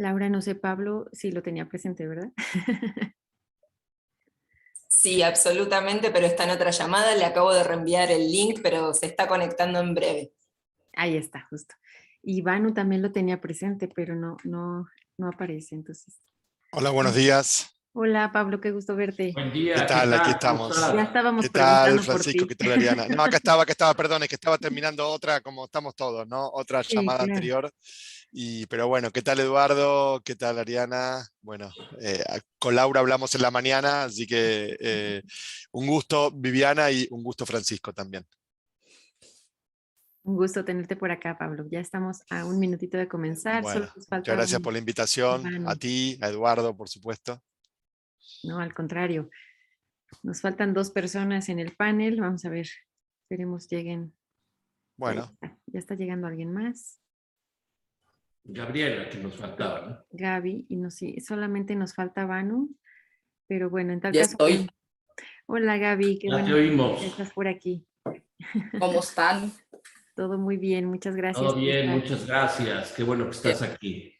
Laura, no sé, Pablo, sí lo tenía presente, ¿verdad? Sí, absolutamente, pero está en otra llamada. Le acabo de reenviar el link, pero se está conectando en breve. Ahí está, justo. Y Vanu también lo tenía presente, pero no aparece, entonces. Hola, buenos días. Hola, Pablo, qué gusto verte. Buen ¿Qué día, ¿qué tal? Aquí tal? ¿Cómo estamos. Ya estás? estábamos ¿Qué tal, preguntando por Francisco? ti. ¿Qué tal, Ariana? No, perdón, es que estaba terminando otra, como estamos todos, ¿no? Otra Sí, llamada claro. anterior. Pero bueno, ¿qué tal, Eduardo? ¿Qué tal, Ariana? Bueno, con Laura hablamos en la mañana, así que un gusto, Viviana, y un gusto, Francisco, también. Un gusto tenerte por acá, Pablo. Ya estamos a un minutito de comenzar, solo Bueno, nos muchas falta gracias por la invitación, a Vanu. ti, a Eduardo, por supuesto. No, al contrario. Nos faltan 2 personas en el panel. Vamos a ver, esperemos lleguen. Bueno, Ya está llegando alguien más. Gabriela, que nos faltaba, ¿no? Gaby, y no, sí, solamente nos falta Vanu, pero bueno, en tal Ya caso. estoy. Hola Gaby, qué Ya bueno te que oímos. estás por aquí. ¿Cómo están? Todo muy bien, muchas gracias Todo por bien, estar. muchas gracias. Qué bueno que Eh, estás aquí.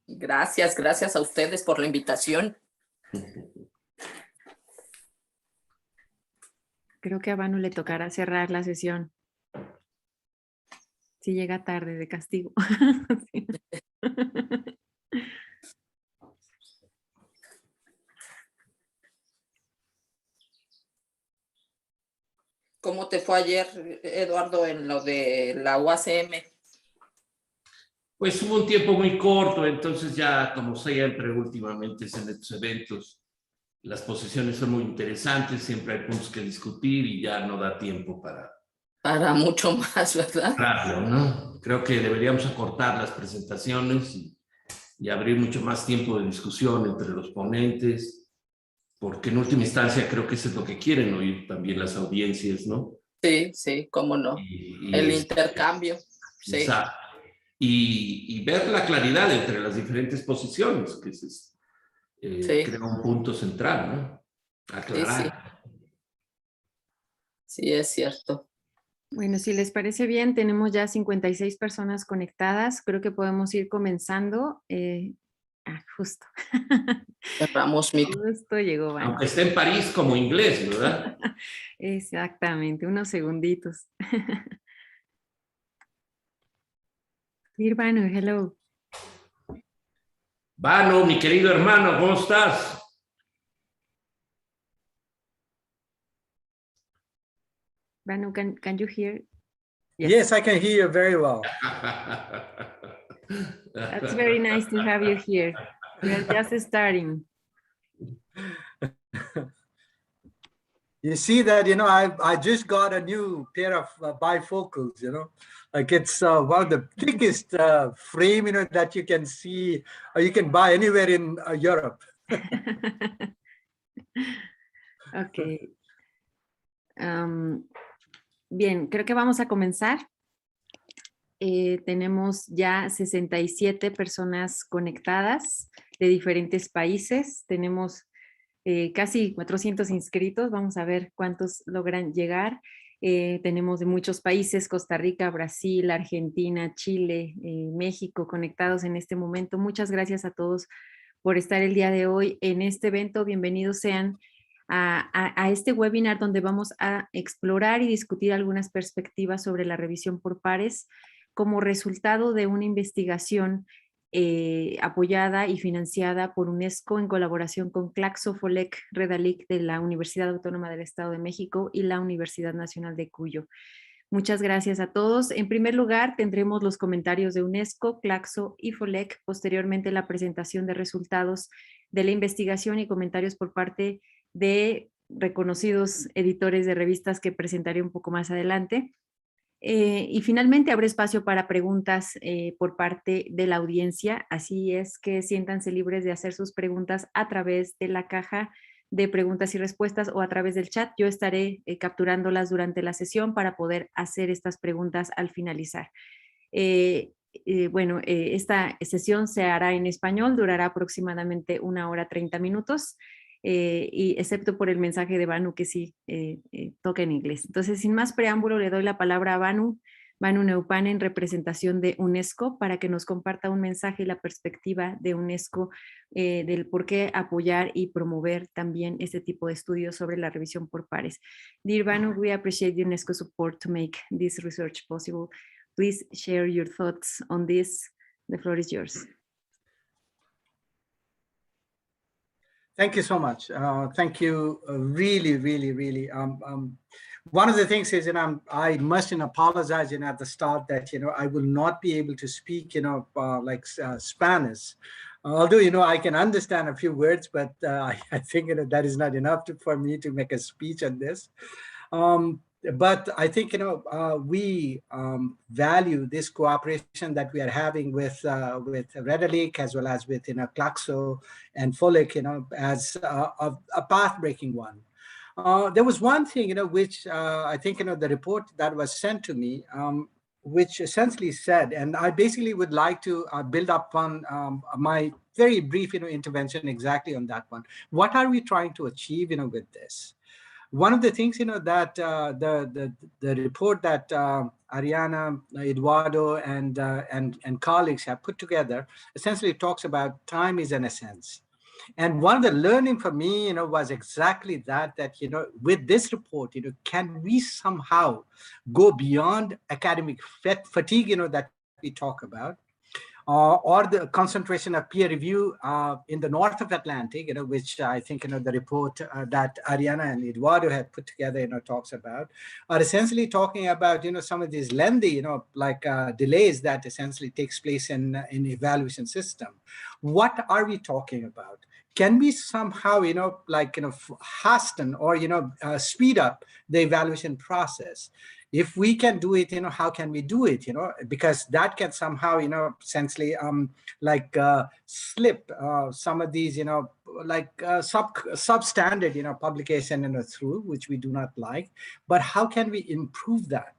Gracias a ustedes por la invitación. Creo que a Vanu le tocará cerrar la sesión. Si llega tarde de castigo. Sí. ¿Cómo te fue ayer, Eduardo, en lo de la UACM? Pues hubo un tiempo muy corto, entonces ya, como siempre, últimamente en estos eventos, las posiciones son muy interesantes, siempre hay puntos que discutir y ya no da tiempo Para mucho más, ¿verdad? hablarlo, ¿no? Creo que deberíamos acortar las presentaciones y abrir mucho más tiempo de discusión entre los ponentes, porque en última instancia creo que eso es lo que quieren oír también las audiencias, ¿no? Sí, cómo no. Y, El es, intercambio, sí, exacto. Y ver la claridad entre las diferentes posiciones, que es, sí, creo, un punto central, ¿no? sí, Aclarar. sí, es cierto. Bueno, si les parece bien, tenemos ya 56 personas conectadas. Creo que podemos ir comenzando. Justo. Cerramos mi... Justo llegó Vanu. Aunque esté en París como inglés, ¿verdad? Exactamente, unos segunditos. Dear Vanu, hello. Vano, mi querido hermano, ¿cómo estás? Vanu, can you hear? Yes, I can hear you very well. That's very nice to have you here. We are just starting. You see that, I just got a new pair of bifocals, like it's one of the biggest frame, that you can see or you can buy anywhere in Europe. Ok. Bien, creo que vamos a comenzar. Tenemos ya 67 personas conectadas de diferentes países. Tenemos casi 400 inscritos. Vamos a ver cuántos logran llegar. Tenemos de muchos países: Costa Rica, Brasil, Argentina, Chile, México, conectados en este momento. Muchas gracias a todos por estar el día de hoy en este evento. Bienvenidos sean a este webinar donde vamos a explorar y discutir algunas perspectivas sobre la revisión por pares como resultado de una investigación apoyada y financiada por UNESCO en colaboración con Claxo, FOLEC, Redalic de la Universidad Autónoma del Estado de México y la Universidad Nacional de Cuyo. Muchas gracias a todos. En primer lugar, tendremos los comentarios de UNESCO, Claxo y FOLEC, posteriormente la presentación de resultados de la investigación y comentarios por parte de reconocidos editores de revistas que presentaré un poco más adelante. Y finalmente habrá espacio para preguntas por parte de la audiencia, así es que siéntanse libres de hacer sus preguntas a través de la caja de preguntas y respuestas o a través del chat. Yo estaré capturándolas durante la sesión para poder hacer estas preguntas al finalizar. Esta sesión se hará en español, durará aproximadamente 1 hora 30 minutos. Y excepto por el mensaje de Vanu que sí toca en inglés. Entonces, sin más preámbulo, le doy la palabra a Vanu Manu Neupane en representación de UNESCO para que nos comparta un mensaje y la perspectiva de UNESCO del por qué apoyar y promover también este tipo de estudios sobre la revisión por pares. Dear Manu, we appreciate UNESCO's support to make this research possible. Please share your thoughts on this. The floor is yours. Thank you so much. Thank you. Really. One of the things is, I must apologize, at the start that, I will not be able to speak, like Spanish. Although, I can understand a few words, but I think that is not enough for me to make a speech on this. But I think, we value this cooperation that we are having with Redalyc as well as with, Claxo and FOLIC, as a path-breaking one. There was one thing, which I think, the report that was sent to me, which essentially said, and I basically would like to build up on my very brief, intervention exactly on that one. What are we trying to achieve, with this? One of the things, that the report that Ariana, Eduardo, and colleagues have put together essentially talks about time is an essence. And one of the learning for me, was exactly that, with this report, can we somehow go beyond academic fatigue, that we talk about, or the concentration of peer review in the north of Atlantic, which I think, the report that Ariana and Eduardo had put together, talks about, are essentially talking about, some of these lengthy, like delays that essentially takes place in evaluation system. What are we talking about? Can we somehow, hasten or, speed up the evaluation process? If we can do it, how can we do it? Because that can somehow, essentially, slip some of these, substandard, publication, through, which we do not like. But how can we improve that?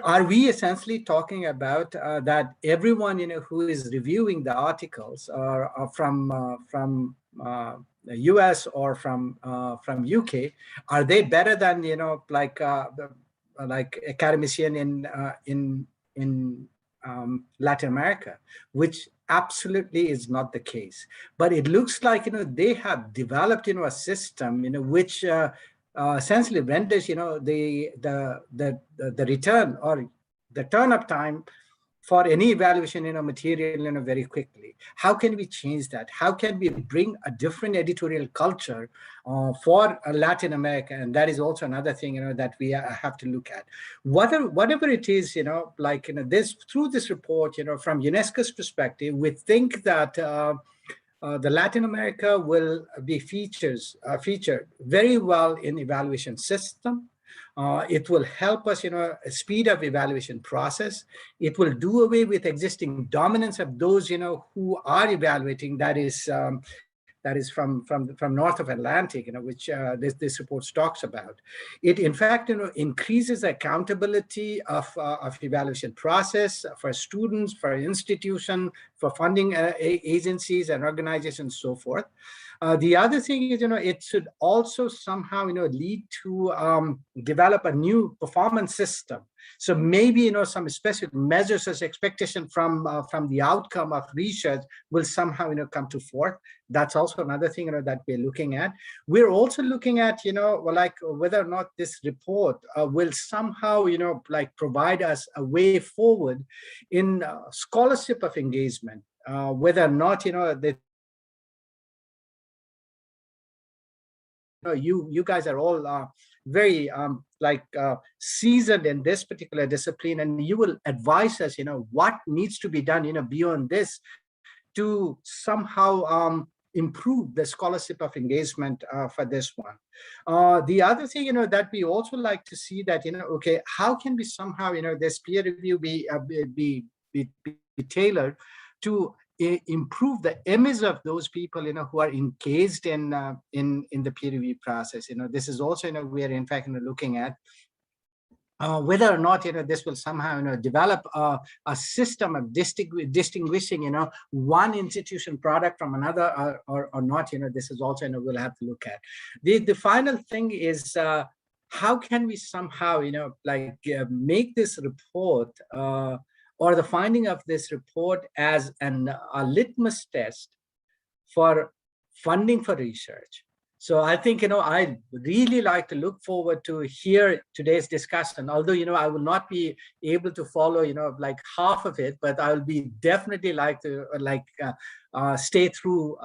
Are we essentially talking about that everyone, who is reviewing the articles are from the US or from UK, are they better than, like academician in Latin America, which absolutely is not the case. But it looks like, they have developed, a system, which essentially renders, the return or the turn-up time for any evaluation, material, very quickly. How can we change that? How can we bring a different editorial culture for Latin America? And that is also another thing, that we have to look at. Whatever it is, this through this report, from UNESCO's perspective, we think that the Latin America will be featured very well in evaluation system. It will help us, speed up evaluation process. It will do away with existing dominance of those, who are evaluating. That is from north of Atlantic, which this report talks about. It, in fact, increases accountability of evaluation process for students, for institutions, for funding agencies and organizations, so forth. The other thing is, it should also somehow, lead to develop a new performance system. So maybe, some specific measures as expectation from the outcome of research will somehow, come to forth. That's also another thing, that we're looking at. We're also looking at, like whether or not this report will somehow, provide us a way forward in scholarship of engagement, whether or not, you guys are all very seasoned in this particular discipline, and you will advise us, what needs to be done, beyond this to somehow improve the scholarship of engagement for this one. The other thing, that we also like to see that, okay, how can we somehow, this peer review be tailored to improve the image of those people, who are engaged in the peer review process. This is also, we are in fact looking at whether or not, this will somehow, develop a system of distinguishing, one institution product from another or not. This is also, we'll have to look at. The final thing is how can we somehow, like make this report or the finding of this report as a litmus test for funding for research. So I think, I really like to look forward to hear today's discussion, although, I will not be able to follow, like half of it, but I'll be definitely like to stay through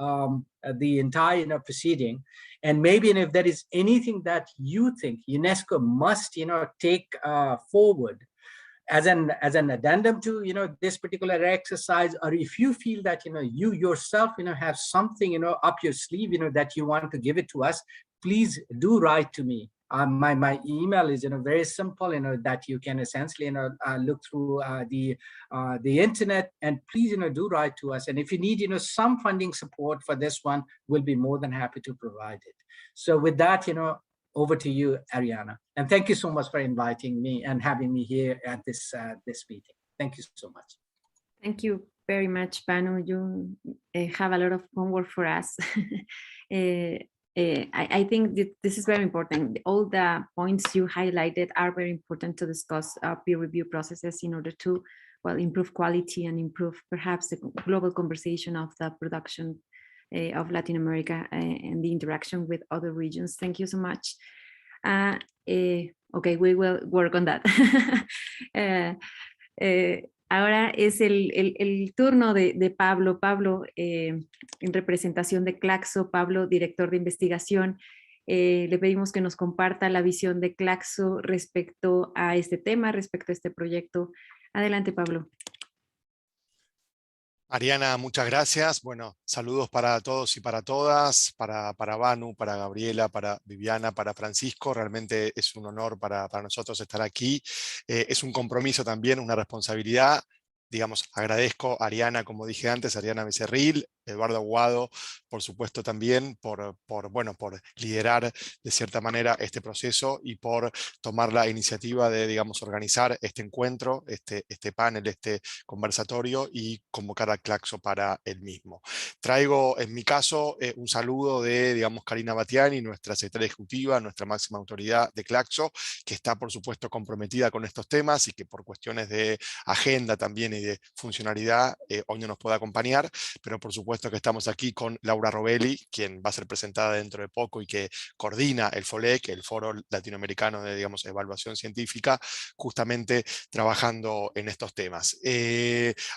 the entire, proceeding. And maybe, if there is anything that you think UNESCO must, take forward as an addendum to this particular exercise, or if you feel that you yourself have something up your sleeve that you want to give it to us, please do write to me. My email is very simple, that you can essentially look through the internet, and please do write to us. And if you need some funding support for this one, we'll be more than happy to provide it. So with that, over to you, Ariana. And thank you so much for inviting me and having me here at this meeting. Thank you so much. Thank you very much, Banu. You have a lot of homework for us. I think that this is very important. All the points you highlighted are very important to discuss peer review processes in order to, well, improve quality and improve perhaps the global conversation of the production of Latin America and the interaction with other regions. Thank you so much. Okay, we will work on that. Ahora es el turno de Pablo. Pablo, en representación de Claxo, Pablo, director de investigación, le pedimos que nos comparta la visión de Claxo respecto a este tema, respecto a este proyecto. Adelante, Pablo. Ariana, muchas gracias. Bueno, saludos para todos y para todas, para Banu, para Gabriela, para Viviana, para Francisco. Realmente es un honor para nosotros estar aquí. Es un compromiso también, una responsabilidad. Digamos, agradezco a Ariana, como dije antes, Ariana Becerril, Eduardo Aguado, por supuesto también, por liderar de cierta manera este proceso y por tomar la iniciativa de, digamos, organizar este encuentro, este panel, este conversatorio y convocar a Claxo para el mismo. Traigo, en mi caso, un saludo de, digamos, Karina Batiani, nuestra secretaria ejecutiva, nuestra máxima autoridad de Claxo, que está, por supuesto, comprometida con estos temas y que por cuestiones de agenda también y de funcionalidad hoy no nos puede acompañar, pero por supuesto que estamos aquí con Laura Robelli, quien va a ser presentada dentro de poco y que coordina el FOLEC, el Foro Latinoamericano de, digamos, Evaluación Científica, justamente trabajando en estos temas.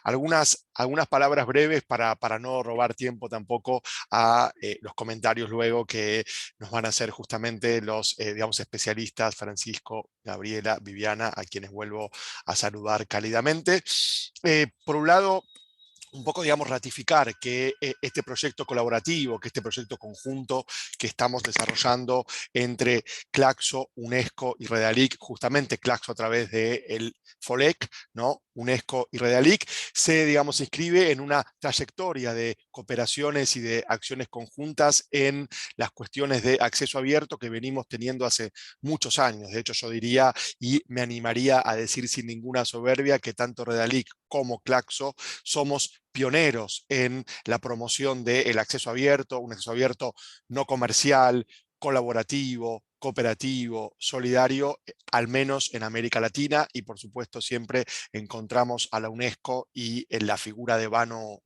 Algunas palabras breves para no robar tiempo tampoco a los comentarios luego que nos van a hacer justamente los digamos, especialistas, Francisco, Gabriela, Viviana, a quienes vuelvo a saludar cálidamente. Por un lado, un poco, digamos, ratificar que este proyecto colaborativo, que este proyecto conjunto que estamos desarrollando entre Claxo, UNESCO y Redalic, justamente Claxo a través del FOLEC, ¿no? UNESCO y Redalic, se, digamos, inscribe en una trayectoria de cooperaciones y de acciones conjuntas en las cuestiones de acceso abierto que venimos teniendo hace muchos años. De hecho, yo diría, y me animaría a decir sin ninguna soberbia, que tanto Redalic como Claxo somos pioneros en la promoción del acceso abierto, un acceso abierto no comercial, colaborativo, cooperativo, solidario, al menos en América Latina, y por supuesto siempre encontramos a la UNESCO y en la figura de Banu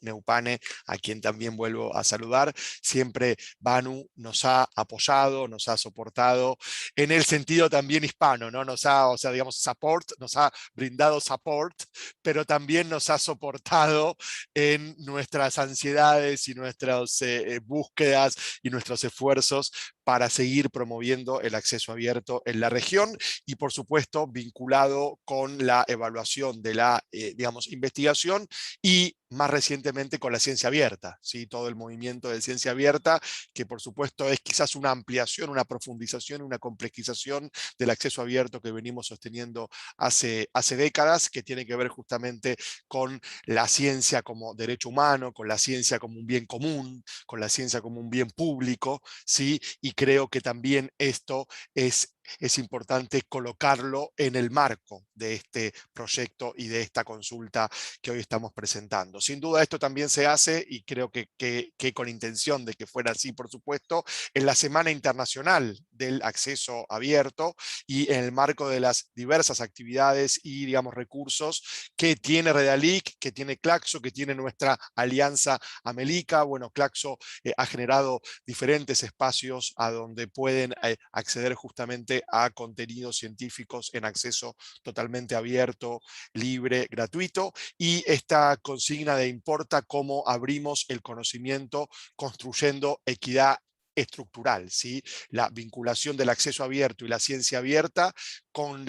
Neupane, a quien también vuelvo a saludar. Siempre Banu nos ha apoyado, nos ha soportado, en el sentido también hispano, ¿no? Nos ha, o sea, digamos, nos ha brindado support, pero también nos ha soportado en nuestras ansiedades y nuestras búsquedas y nuestros esfuerzos para seguir promoviendo el acceso abierto en la región y, por supuesto, vinculado con la evaluación de la, digamos, investigación y más recientemente con la ciencia abierta, ¿sí? Todo el movimiento de ciencia abierta, que por supuesto es quizás una ampliación, una profundización, una complejización del acceso abierto que venimos sosteniendo hace décadas, que tiene que ver justamente con la ciencia como derecho humano, con la ciencia como un bien común, con la ciencia como un bien público, ¿sí? Y creo que también esto es es importante colocarlo en el marco de este proyecto y de esta consulta que hoy estamos presentando. Sin duda esto también se hace, y creo que con intención de que fuera así, por supuesto, en la Semana Internacional del Acceso Abierto y en el marco de las diversas actividades y, digamos, recursos que tiene Redalic, que tiene Claxo, que tiene nuestra alianza Amelica. Bueno, Claxo ha generado diferentes espacios a donde pueden acceder justamente a contenidos científicos en acceso totalmente abierto, libre, gratuito, y esta consigna de importa cómo abrimos el conocimiento construyendo equidad estructural, ¿sí? La vinculación del acceso abierto y la ciencia abierta con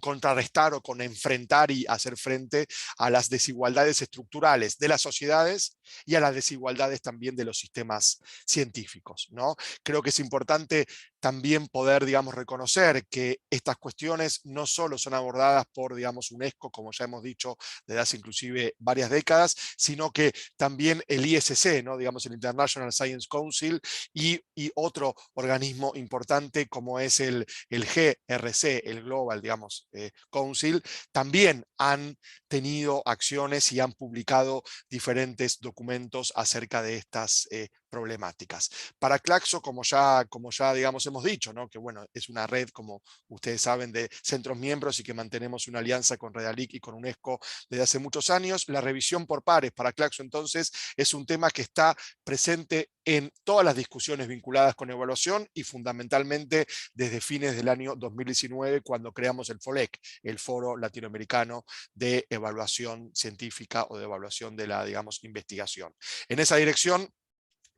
contrarrestar o con enfrentar y hacer frente a las desigualdades estructurales de las sociedades y a las desigualdades también de los sistemas científicos, ¿no? Creo que es importante también poder, digamos, reconocer que estas cuestiones no solo son abordadas por, digamos, UNESCO, como ya hemos dicho, desde hace inclusive varias décadas, sino que también el ISC, ¿no? Digamos, el International Science Council y otro organismo importante como es el GRC, el Global, digamos, Council, también han tenido acciones y han publicado diferentes documentos acerca de estas problemáticas. Para Claxo, como ya digamos hemos dicho, ¿no? Que bueno, es una red, como ustedes saben, de centros miembros y que mantenemos una alianza con Redalic y con UNESCO desde hace muchos años. La revisión por pares para Claxo entonces es un tema que está presente en todas las discusiones vinculadas con evaluación y fundamentalmente desde fines del año 2019 cuando creamos el FOLEC, el Foro Latinoamericano de Evaluación Científica o de Evaluación de la, digamos, investigación. En esa dirección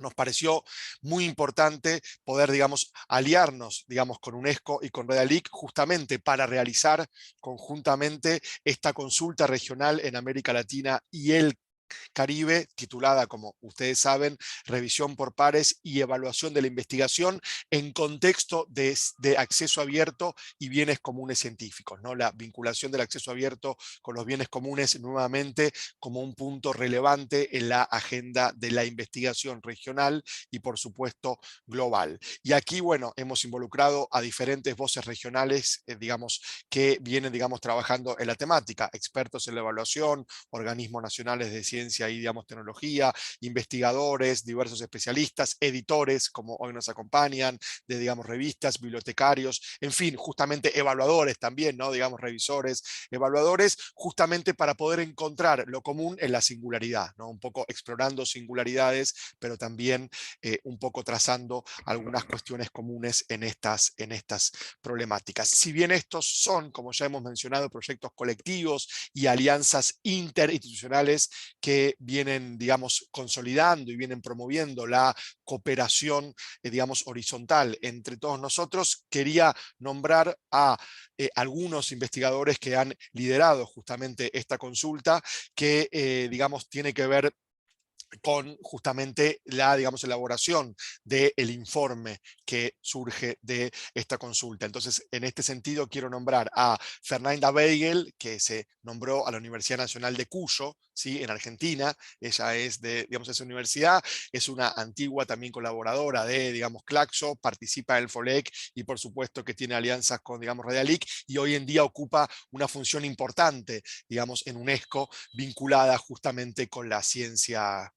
nos pareció muy importante poder, digamos, aliarnos, digamos, con UNESCO y con Redalic justamente para realizar conjuntamente esta consulta regional en América Latina y el Caribe, titulada, como ustedes saben, Revisión por pares y evaluación de la investigación en contexto de acceso abierto y bienes comunes científicos, ¿no? La vinculación del acceso abierto con los bienes comunes nuevamente como un punto relevante en la agenda de la investigación regional y por supuesto global. Y aquí, bueno, hemos involucrado a diferentes voces regionales, digamos, que vienen, digamos, trabajando en la temática, expertos en la evaluación, organismos nacionales de ciencia y, digamos, tecnología, investigadores, diversos especialistas, editores, como hoy nos acompañan, de, digamos, revistas, bibliotecarios, en fin, justamente evaluadores también, ¿no? Digamos, revisores, evaluadores, justamente para poder encontrar lo común en la singularidad, ¿no? Un poco explorando singularidades, pero también un poco trazando algunas cuestiones comunes en estas problemáticas. Si bien estos son, como ya hemos mencionado, proyectos colectivos y alianzas interinstitucionales que vienen, digamos, consolidando y vienen promoviendo la cooperación, digamos, horizontal entre todos nosotros, quería nombrar a algunos investigadores que han liderado justamente esta consulta, que, digamos, tiene que ver con justamente la, digamos, elaboración del informe que surge de esta consulta. Entonces, en este sentido, quiero nombrar a Fernanda Weigel, que se nombró a la Universidad Nacional de Cuyo, ¿sí? En Argentina. Ella es de, digamos, esa universidad, es una antigua también colaboradora de, digamos, Claxo, participa en el FOLEC y por supuesto que tiene alianzas con, digamos, Redalic, y hoy en día ocupa una función importante, digamos, en UNESCO, vinculada justamente con la ciencia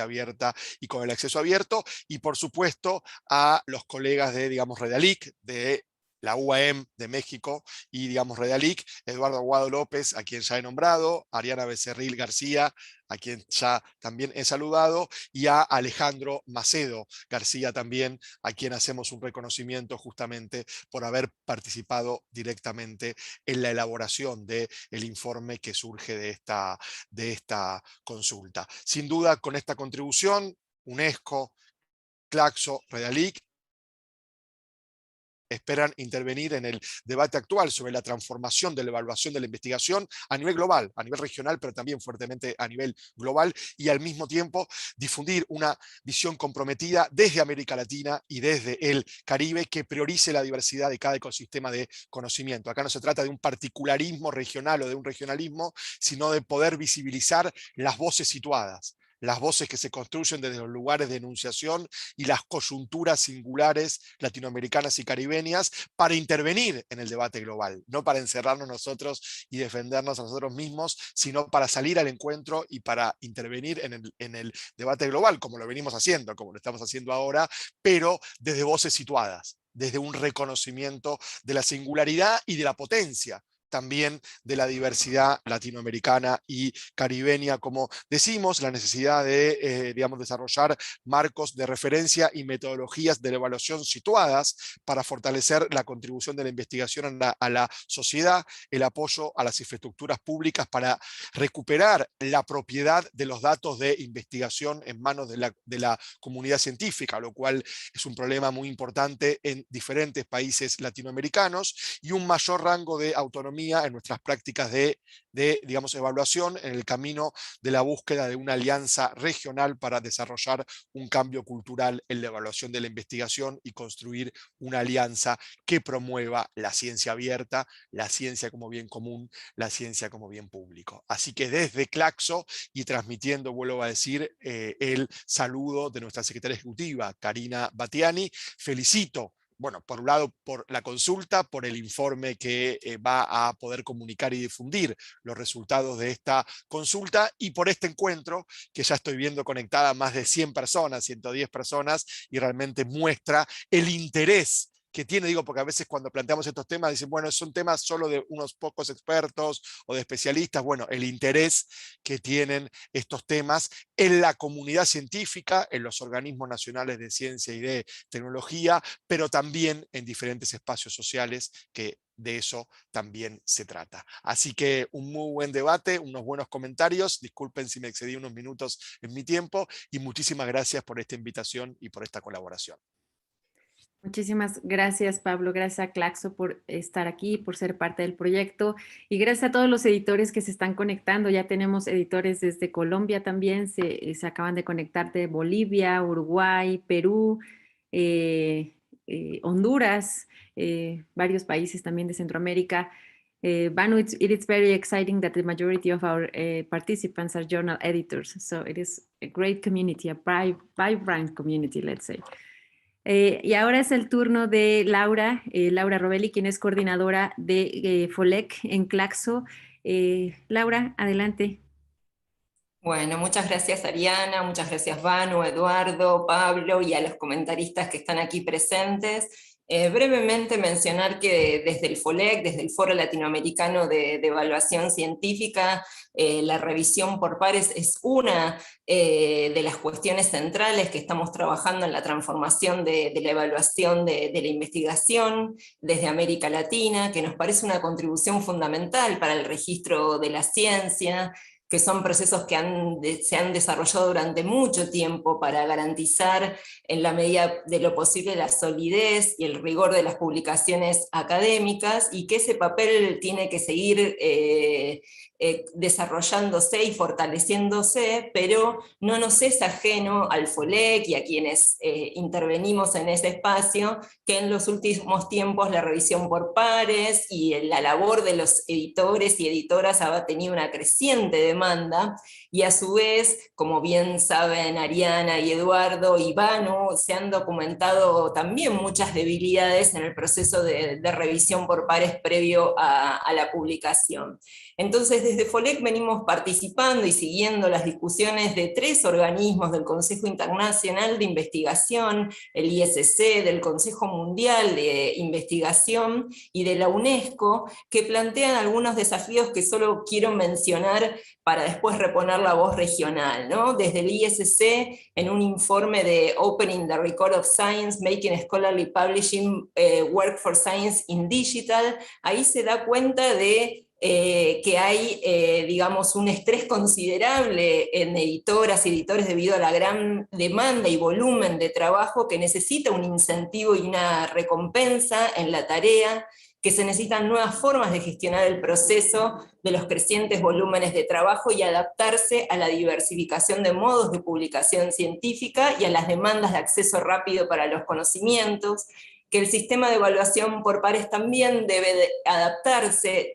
abierta y con el acceso abierto, y por supuesto a los colegas de, digamos, Redalic, de la UAM de México y, digamos, Redalic, Eduardo Aguado López, a quien ya he nombrado, Ariana Becerril García, a quien ya también he saludado, y a Alejandro Macedo García también, a quien hacemos un reconocimiento justamente por haber participado directamente en la elaboración del informe que surge de esta consulta. Sin duda, con esta contribución, UNESCO, Claxo, Redalic, esperan intervenir en el debate actual sobre la transformación de la evaluación de la investigación a nivel global, a nivel regional, pero también fuertemente a nivel global, y al mismo tiempo difundir una visión comprometida desde América Latina y desde el Caribe que priorice la diversidad de cada ecosistema de conocimiento. Acá no se trata de un particularismo regional o de un regionalismo, sino de poder visibilizar las voces situadas, las voces que se construyen desde los lugares de enunciación y las coyunturas singulares latinoamericanas y caribeñas para intervenir en el debate global, no para encerrarnos nosotros y defendernos a nosotros mismos, sino para salir al encuentro y para intervenir en el debate global, como lo venimos haciendo, como lo estamos haciendo ahora, pero desde voces situadas, desde un reconocimiento de la singularidad y de la potencia también de la diversidad latinoamericana y caribeña, como decimos, la necesidad de desarrollar marcos de referencia y metodologías de la evaluación situadas para fortalecer la contribución de la investigación a la sociedad, el apoyo a las infraestructuras públicas para recuperar la propiedad de los datos de investigación en manos de la comunidad científica, lo cual es un problema muy importante en diferentes países latinoamericanos, y un mayor rango de autonomía en nuestras prácticas de evaluación en el camino de la búsqueda de una alianza regional para desarrollar un cambio cultural en la evaluación de la investigación y construir una alianza que promueva la ciencia abierta, la ciencia como bien común, la ciencia como bien público. Así que desde Claxo, y transmitiendo, vuelvo a decir, el saludo de nuestra secretaria ejecutiva, Karina Battiani, felicito, bueno, por un lado por la consulta, por el informe que va a poder comunicar y difundir los resultados de esta consulta, y por este encuentro que ya estoy viendo conectada a más de 100 personas, 110 personas, y realmente muestra el interés que tiene, digo, porque a veces cuando planteamos estos temas dicen, bueno, son temas solo de unos pocos expertos o de especialistas. Bueno, el interés que tienen estos temas en la comunidad científica, en los organismos nacionales de ciencia y de tecnología, pero también en diferentes espacios sociales, que de eso también se trata. Así que un muy buen debate, unos buenos comentarios. Disculpen si me excedí unos minutos en mi tiempo, y muchísimas gracias por esta invitación y por esta colaboración. Muchísimas gracias, Pablo. Gracias a Claxo por estar aquí, por ser parte del proyecto, y gracias a todos los editores que se están conectando. Ya tenemos editores desde Colombia también, se acaban de conectar de Bolivia, Uruguay, Perú, Honduras, varios países también de Centroamérica. Banu, it is very exciting that the majority of our participants are journal editors. So it is a great community, a vibrant community, let's say. Y ahora es el turno de Laura, Laura Robelli, quien es coordinadora de FOLEC en Claxo. Laura, adelante. Bueno, muchas gracias Ariana, muchas gracias Banu, Eduardo, Pablo y a los comentaristas que están aquí presentes. Brevemente mencionar que desde el FOLEC, desde el Foro Latinoamericano de Evaluación Científica, la revisión por pares es una de las cuestiones centrales que estamos trabajando en la transformación de la evaluación de la investigación desde América Latina, que nos parece una contribución fundamental para el registro de la ciencia, que son procesos que se han desarrollado durante mucho tiempo para garantizar en la medida de lo posible la solidez y el rigor de las publicaciones académicas, y que ese papel tiene que seguir desarrollándose y fortaleciéndose, pero no nos es ajeno al FOLEC y a quienes intervenimos en ese espacio, que en los últimos tiempos la revisión por pares y la labor de los editores y editoras ha tenido una creciente demanda, y a su vez, como bien saben Ariana y Eduardo y Banu, se han documentado también muchas debilidades en el proceso de revisión por pares previo a la publicación. Entonces, desde FOLEC venimos participando y siguiendo las discusiones de 3 organismos del Consejo Internacional de Investigación, el ISC, del Consejo Mundial de Investigación y de la UNESCO, que plantean algunos desafíos que solo quiero mencionar para después reponer la voz regional, ¿no? Desde el ISC, en un informe de Opening the Record of Science, Making Scholarly Publishing Work for Science in Digital, ahí se da cuenta de que hay, digamos, un estrés considerable en editoras y editores debido a la gran demanda y volumen de trabajo, que necesita un incentivo y una recompensa en la tarea, que se necesitan nuevas formas de gestionar el proceso de los crecientes volúmenes de trabajo y adaptarse a la diversificación de modos de publicación científica y a las demandas de acceso rápido para los conocimientos, que el sistema de evaluación por pares también debe adaptarse,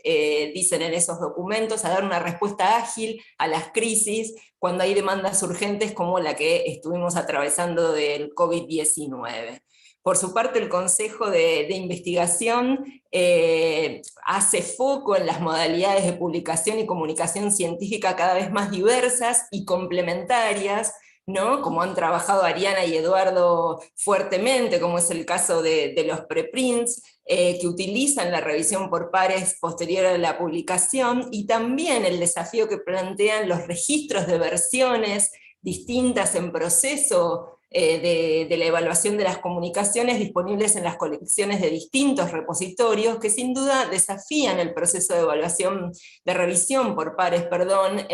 dicen en esos documentos, a dar una respuesta ágil a las crisis cuando hay demandas urgentes como la que estuvimos atravesando del COVID-19. Por su parte, el Consejo de Investigación hace foco en las modalidades de publicación y comunicación científica cada vez más diversas y complementarias, ¿no? Como han trabajado Ariana y Eduardo fuertemente, como es el caso de los preprints, que utilizan la revisión por pares posterior a la publicación, y también el desafío que plantean los registros de versiones distintas en proceso de la evaluación de las comunicaciones disponibles en las colecciones de distintos repositorios, que sin duda desafían el proceso de evaluación, de revisión por pares, perdón,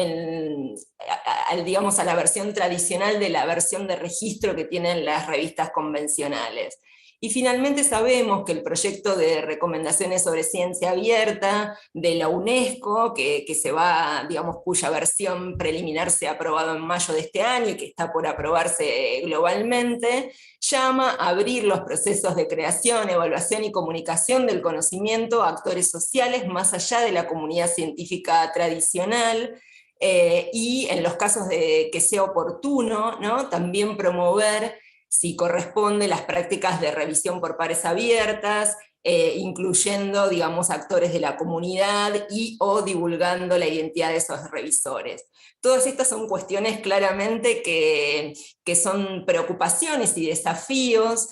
digamos, a la versión tradicional de la versión de registro que tienen las revistas convencionales. Y finalmente sabemos que el proyecto de recomendaciones sobre ciencia abierta de la UNESCO, que se va, digamos, cuya versión preliminar se ha aprobado en mayo de este año y que está por aprobarse globalmente, llama a abrir los procesos de creación, evaluación y comunicación del conocimiento a actores sociales más allá de la comunidad científica tradicional, y en los casos de que sea oportuno, ¿no?, también promover, si corresponde, las prácticas de revisión por pares abiertas, incluyendo, digamos, actores de la comunidad y o divulgando la identidad de esos revisores. Todas estas son cuestiones claramente que son preocupaciones y desafíos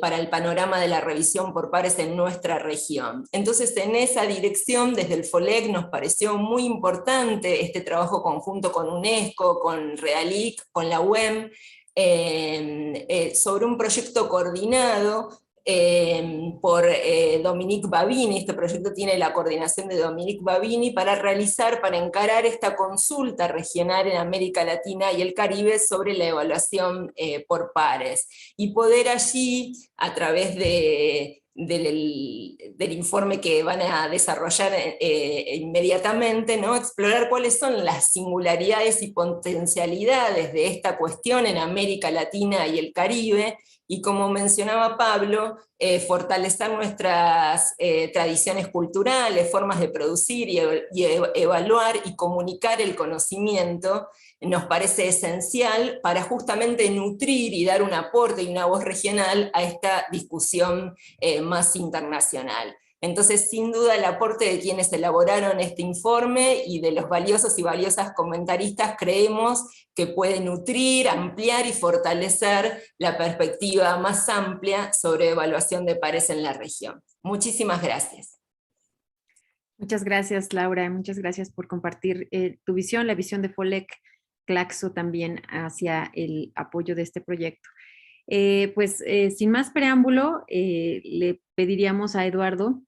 para el panorama de la revisión por pares en nuestra región. Entonces, en esa dirección, desde el FOLEC nos pareció muy importante este trabajo conjunto con UNESCO, con REDALIC, con la UEM, sobre un proyecto coordinado por Dominique Babini. Este proyecto tiene la coordinación de Dominique Babini para encarar esta consulta regional en América Latina y el Caribe sobre la evaluación por pares, y poder allí, a través del informe que van a desarrollar inmediatamente, ¿no?, explorar cuáles son las singularidades y potencialidades de esta cuestión en América Latina y el Caribe, y, como mencionaba Pablo, fortalecer nuestras tradiciones culturales, formas de producir y evaluar y comunicar el conocimiento. Nos parece esencial para justamente nutrir y dar un aporte y una voz regional a esta discusión más internacional. Entonces, sin duda, el aporte de quienes elaboraron este informe y de los valiosos y valiosas comentaristas creemos que puede nutrir, ampliar y fortalecer la perspectiva más amplia sobre evaluación de pares en la región. Muchísimas gracias. Muchas gracias, Laura. Muchas gracias por compartir tu visión, la visión de FOLEC Claxo también hacia el apoyo de este proyecto. Sin más preámbulo, le pediríamos a Eduardo,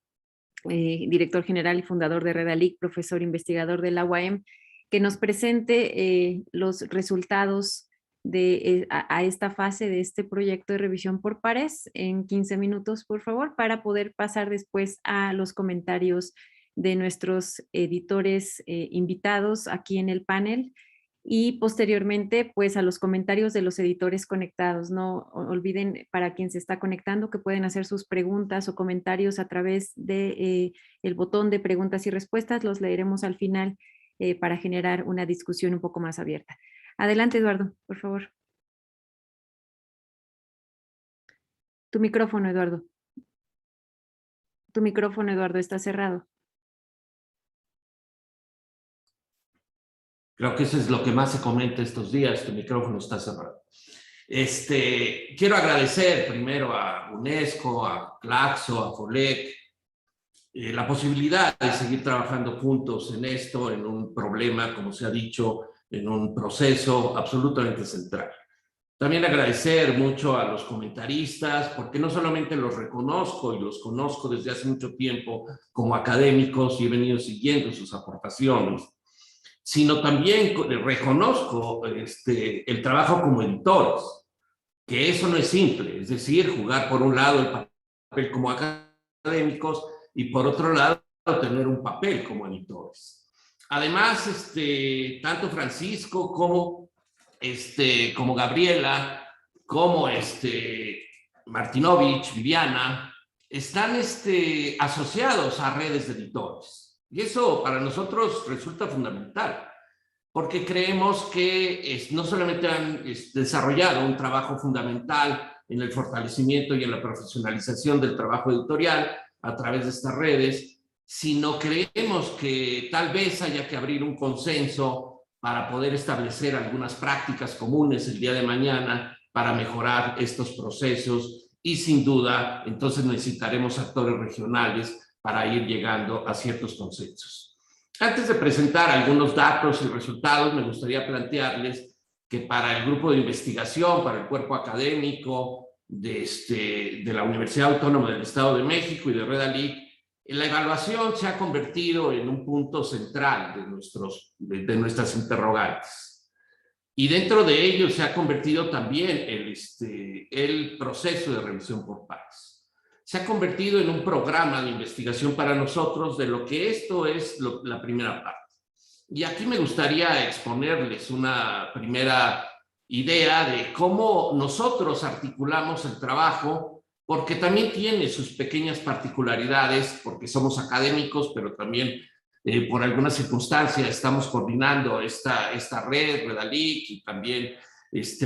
director general y fundador de REDALIC, profesor investigador de la UAM, que nos presente los resultados a esta fase de este proyecto de revisión por pares en 15 minutos, por favor, para poder pasar después a los comentarios de nuestros editores invitados aquí en el panel, y posteriormente pues a los comentarios de los editores conectados. No olviden, para quien se está conectando, que pueden hacer sus preguntas o comentarios a través de el botón de preguntas y respuestas. Los leeremos al final para generar una discusión un poco más abierta. Adelante, Eduardo, por favor. Tu micrófono, Eduardo. Tu micrófono, Eduardo, está cerrado. Creo que eso es lo que más se comenta estos días, tu micrófono está cerrado. Quiero agradecer primero a UNESCO, a Claxo, a FOLEC, la posibilidad de seguir trabajando juntos en esto, en un problema, como se ha dicho, en un proceso absolutamente central. También agradecer mucho a los comentaristas, porque no solamente los reconozco y los conozco desde hace mucho tiempo como académicos y he venido siguiendo sus aportaciones, sino también reconozco el trabajo como editores, que eso no es simple, es decir, jugar por un lado el papel como académicos y por otro lado tener un papel como editores. Además, tanto Francisco como Gabriela, como Martinovich, Viviana, están asociados a redes de editores. Y eso para nosotros resulta fundamental, porque creemos que no solamente han desarrollado un trabajo fundamental en el fortalecimiento y en la profesionalización del trabajo editorial a través de estas redes, sino creemos que tal vez haya que abrir un consenso para poder establecer algunas prácticas comunes el día de mañana para mejorar estos procesos, y sin duda entonces necesitaremos actores regionales para ir llegando a ciertos consensos. Antes de presentar algunos datos y resultados, me gustaría plantearles que para el grupo de investigación, para el cuerpo académico de la Universidad Autónoma del Estado de México y de Redalic, la evaluación se ha convertido en un punto central de nuestras interrogantes. Y dentro de ello se ha convertido también el proceso de revisión por pares. Se ha convertido en un programa de investigación para nosotros de lo que esto es la primera parte. Y aquí me gustaría exponerles una primera idea de cómo nosotros articulamos el trabajo, porque también tiene sus pequeñas particularidades, porque somos académicos, pero también por alguna circunstancia estamos coordinando esta red, Redalic, y también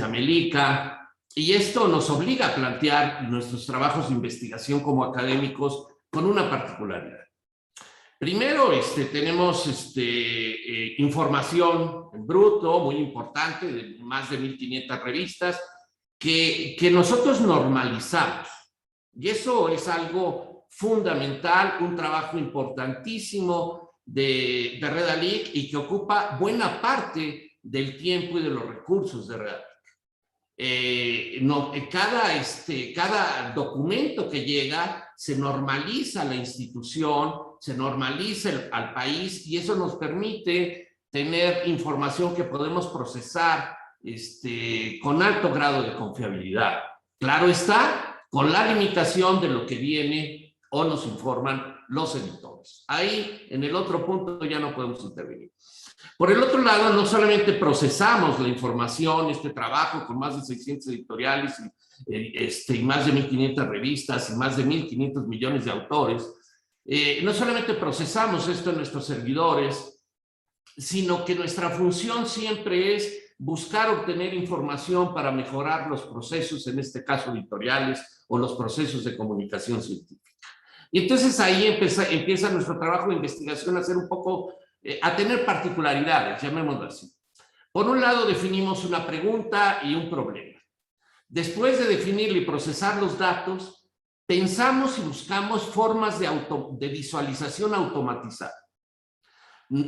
Amelica, y esto nos obliga a plantear nuestros trabajos de investigación como académicos con una particularidad. Primero, tenemos información en bruto muy importante de más de 1.500 revistas que nosotros normalizamos. Y eso es algo fundamental, un trabajo importantísimo de Redalic y que ocupa buena parte del tiempo y de los recursos de Redalic. Cada documento que llega se normaliza la institución, se normaliza al país, y eso nos permite tener información que podemos procesar con alto grado de confiabilidad. Claro está, con la limitación de lo que viene o nos informan los editores. Ahí, en el otro punto, ya no podemos intervenir. Por el otro lado, no solamente procesamos la información, trabajo con más de 600 editoriales y más de 1.500 revistas y más de 1.500 millones de autores, no solamente procesamos esto en nuestros servidores, sino que nuestra función siempre es buscar obtener información para mejorar los procesos, en este caso editoriales, o los procesos de comunicación científica. Y entonces ahí empieza nuestro trabajo de investigación a ser un poco, a tener particularidades, llamémoslo así. Por un lado, definimos una pregunta y un problema. Después de definir y procesar los datos, pensamos y buscamos formas de visualización automatizada.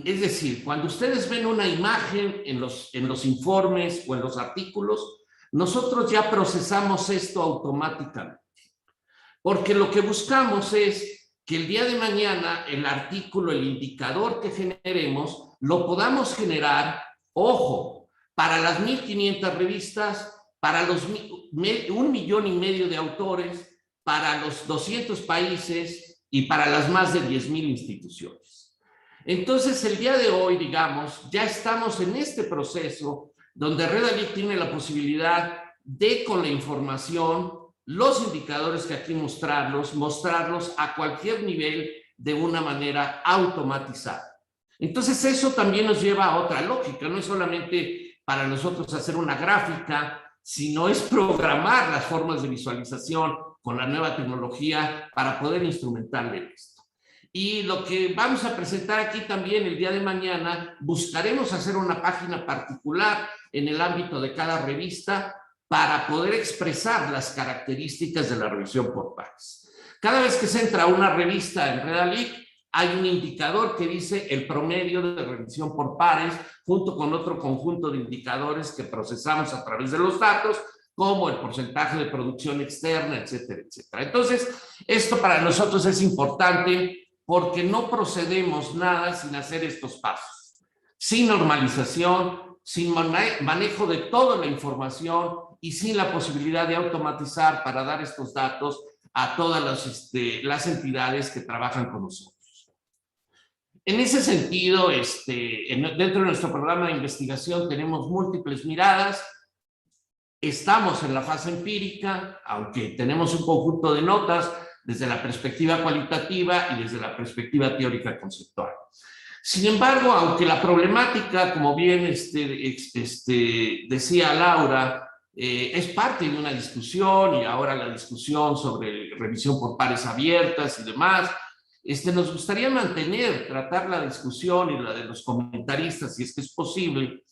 Es decir, cuando ustedes ven una imagen en los informes o en los artículos, nosotros ya procesamos esto automáticamente. Porque lo que buscamos es que el día de mañana el artículo, el indicador que generemos, lo podamos generar, ojo, para las 1.500 revistas, para los 1,5 millones de autores, para los 200 países y para las más de 10,000 instituciones. Entonces, el día de hoy, digamos, ya estamos en este proceso donde Redalic tiene la posibilidad de, con la información, los indicadores que aquí mostrarlos a cualquier nivel de una manera automatizada. Entonces, eso también nos lleva a otra lógica. No es solamente para nosotros hacer una gráfica, sino es programar las formas de visualización con la nueva tecnología para poder instrumentarle esto. Y lo que vamos a presentar aquí también el día de mañana, buscaremos hacer una página particular en el ámbito de cada revista para poder expresar las características de la revisión por pares. Cada vez que se entra a una revista en Redalic, hay un indicador que dice el promedio de revisión por pares, junto con otro conjunto de indicadores que procesamos a través de los datos, como el porcentaje de producción externa, etcétera, etcétera. Entonces, esto para nosotros es importante, porque no procedemos nada sin hacer estos pasos, sin normalización, sin manejo de toda la información y sin la posibilidad de automatizar para dar estos datos a todas las entidades que trabajan con nosotros. En ese sentido, dentro de nuestro programa de investigación tenemos múltiples miradas. Estamos en la fase empírica, aunque tenemos un conjunto de notas desde la perspectiva cualitativa y desde la perspectiva teórica conceptual. Sin embargo, aunque la problemática, como bien decía Laura, es parte de una discusión, y ahora la discusión sobre revisión por pares abiertas y demás, nos gustaría tratar la discusión y la de los comentaristas, si es que es posible,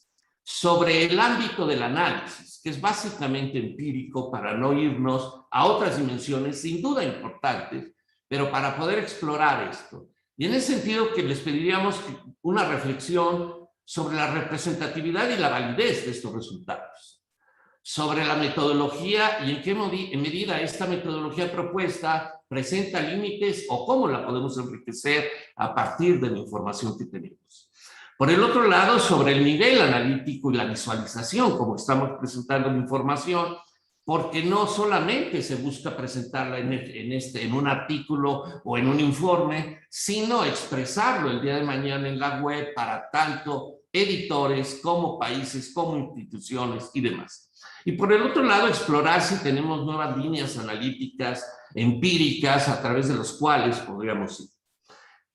sobre el ámbito del análisis, que es básicamente empírico para no irnos a otras dimensiones, sin duda importantes, pero para poder explorar esto. Y en ese sentido que les pediríamos una reflexión sobre la representatividad y la validez de estos resultados, sobre la metodología y en qué medida esta metodología propuesta presenta límites o cómo la podemos enriquecer a partir de la información que tenemos. Por el otro lado, sobre el nivel analítico y la visualización, como estamos presentando la información, porque no solamente se busca presentarla en un artículo o en un informe, sino expresarlo el día de mañana en la web para tanto editores como países, como instituciones y demás. Y por el otro lado, explorar si tenemos nuevas líneas analíticas, empíricas, a través de las cuales podríamos ir.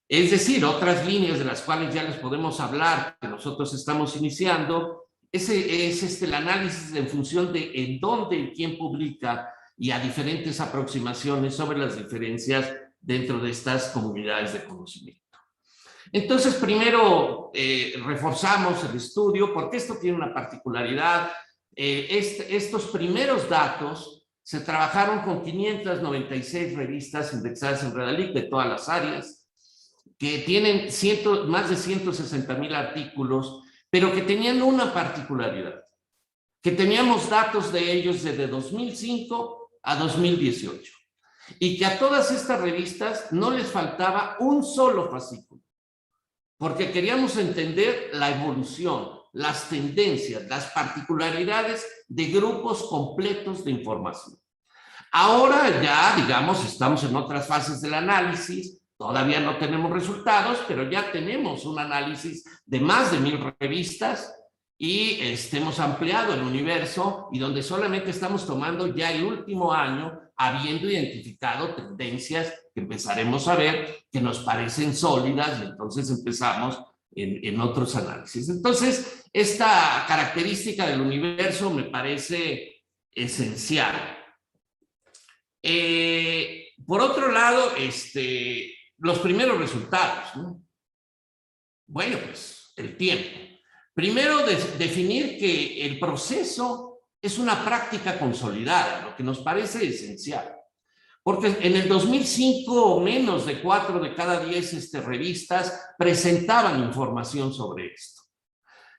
Es decir, otras líneas de las cuales ya les podemos hablar, que nosotros estamos iniciando, es el análisis en función de en dónde y quién publica y a diferentes aproximaciones sobre las diferencias dentro de estas comunidades de conocimiento. Entonces, primero reforzamos el estudio, porque esto tiene una particularidad. Estos primeros datos se trabajaron con 596 revistas indexadas en Redalyc de todas las áreas, que tienen más de 160,000 artículos, pero que tenían una particularidad, que teníamos datos de ellos desde 2005 a 2018, y que a todas estas revistas no les faltaba un solo fascículo, porque queríamos entender la evolución, las tendencias, las particularidades de grupos completos de información. Ahora ya, digamos, estamos en otras fases del análisis. Todavía no tenemos resultados, pero ya tenemos un análisis de más de 1,000 revistas y hemos ampliado el universo, y donde solamente estamos tomando ya el último año, habiendo identificado tendencias que empezaremos a ver que nos parecen sólidas, y entonces empezamos en otros análisis. Entonces, esta característica del universo me parece esencial. Por otro lado, los primeros resultados, ¿no? Bueno, pues el tiempo. Primero, definir que el proceso es una práctica consolidada, lo que nos parece esencial. Porque en el 2005, menos de 4 de cada 10 revistas presentaban información sobre esto.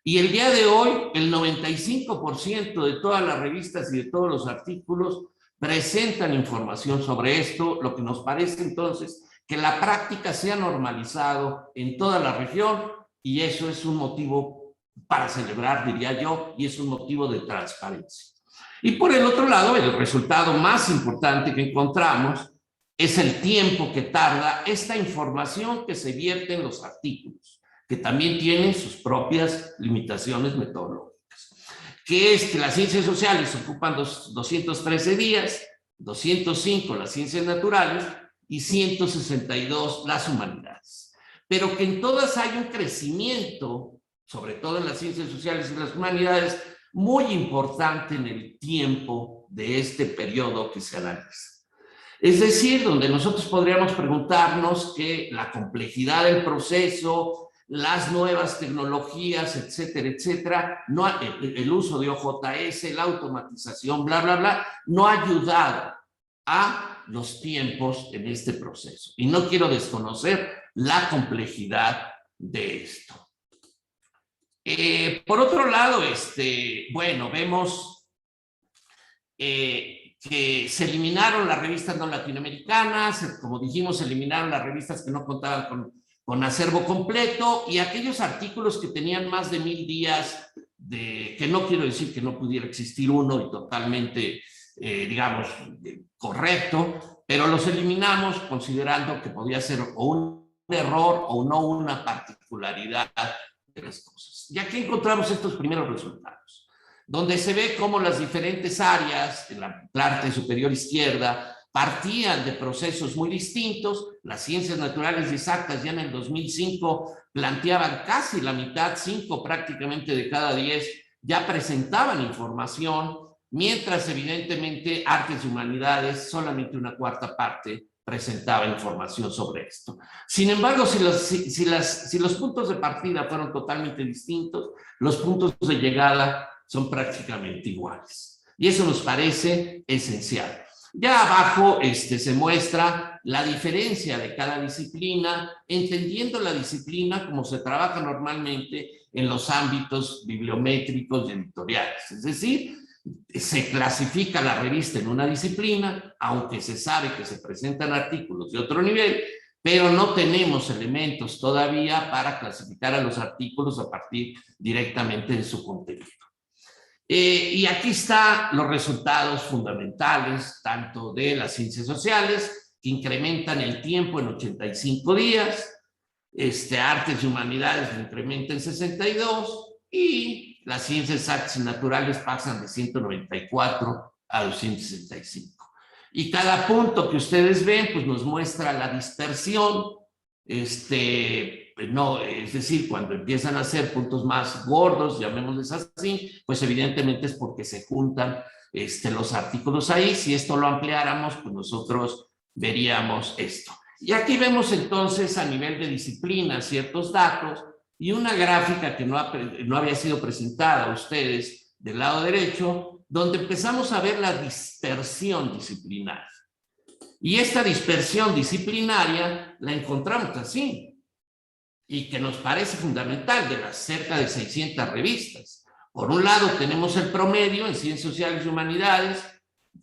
Y el día de hoy, el 95% de todas las revistas y de todos los artículos presentan información sobre esto, lo que nos parece entonces que la práctica se ha normalizado en toda la región, y eso es un motivo para celebrar, diría yo, y es un motivo de transparencia. Y por el otro lado, el resultado más importante que encontramos es el tiempo que tarda esta información que se vierte en los artículos, que también tienen sus propias limitaciones metodológicas, que es que las ciencias sociales ocupan 213 días, 205 las ciencias naturales, y 162 las humanidades, pero que en todas hay un crecimiento, sobre todo en las ciencias sociales y las humanidades, muy importante en el tiempo de este periodo que se analiza. Es decir, donde nosotros podríamos preguntarnos que la complejidad del proceso, las nuevas tecnologías, etcétera, etcétera, el uso de OJS, la automatización, bla, bla, bla, no ha ayudado a los tiempos en este proceso. Y no quiero desconocer la complejidad de esto. Por otro lado, bueno, vemos que se eliminaron las revistas no latinoamericanas, como dijimos, se eliminaron las revistas que no contaban con acervo completo, y aquellos artículos que tenían más de 1,000 días, que no quiero decir que no pudiera existir uno y totalmente digamos, correcto, pero los eliminamos considerando que podía ser o un error o no una particularidad de las cosas. Y aquí encontramos estos primeros resultados. donde se ve cómo las diferentes áreas, en la parte superior izquierda, partían de procesos muy distintos. Las ciencias naturales y exactas ya en el 2005 planteaban casi la mitad, 5 prácticamente de cada 10, ya presentaban información, mientras evidentemente artes y humanidades solamente una cuarta parte presentaba información sobre esto. Sin embargo, si los puntos de partida fueron totalmente distintos, los puntos de llegada son prácticamente iguales. Y eso nos parece esencial. Ya abajo se muestra la diferencia de cada disciplina, entendiendo la disciplina como se trabaja normalmente en los ámbitos bibliométricos y editoriales. Es decir, se clasifica la revista en una disciplina, aunque se sabe que se presentan artículos de otro nivel, pero no tenemos elementos todavía para clasificar a los artículos a partir directamente de su contenido. Y aquí están los resultados fundamentales, tanto de las ciencias sociales, que incrementan el tiempo en 85 días, artes y humanidades lo incrementan en 62, y las ciencias exactas y naturales pasan de 194 a 265. Y cada punto que ustedes ven, pues nos muestra la dispersión, no, es decir, cuando empiezan a ser puntos más gordos, llamémosles así, pues evidentemente es porque se juntan los artículos ahí. Si esto lo ampliáramos, pues nosotros veríamos esto. Y aquí vemos entonces a nivel de disciplina ciertos datos y una gráfica que no había sido presentada a ustedes del lado derecho, donde empezamos a ver la dispersión disciplinaria. Y esta dispersión disciplinaria la encontramos así, y que nos parece fundamental, de las cerca de 600 revistas. Por un lado tenemos el promedio en ciencias sociales y humanidades.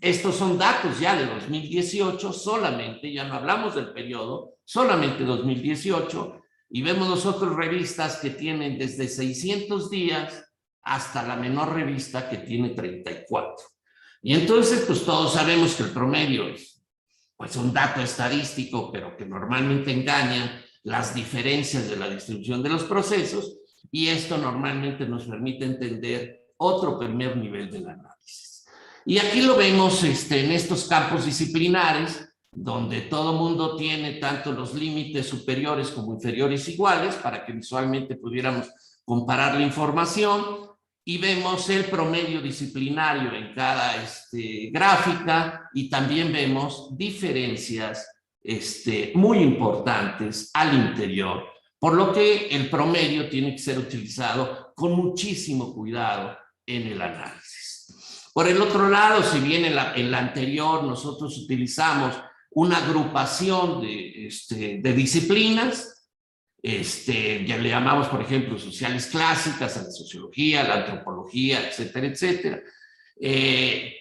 Estos son datos ya de 2018 solamente, ya no hablamos del periodo, solamente 2018, y vemos nosotros revistas que tienen desde 600 días hasta la menor revista que tiene 34. Y entonces pues todos sabemos que el promedio es pues un dato estadístico, pero que normalmente engaña las diferencias de la distribución de los procesos, y esto normalmente nos permite entender otro primer nivel del análisis. Y aquí lo vemos en estos campos disciplinares, donde todo mundo tiene tanto los límites superiores como inferiores iguales, para que visualmente pudiéramos comparar la información, y vemos el promedio disciplinario en cada gráfica, y también vemos diferencias muy importantes al interior, por lo que el promedio tiene que ser utilizado con muchísimo cuidado en el análisis. Por el otro lado, si bien en la anterior nosotros utilizamos una agrupación de disciplinas, ya le llamamos, por ejemplo, sociales clásicas, a la sociología, a la antropología, etcétera, etcétera,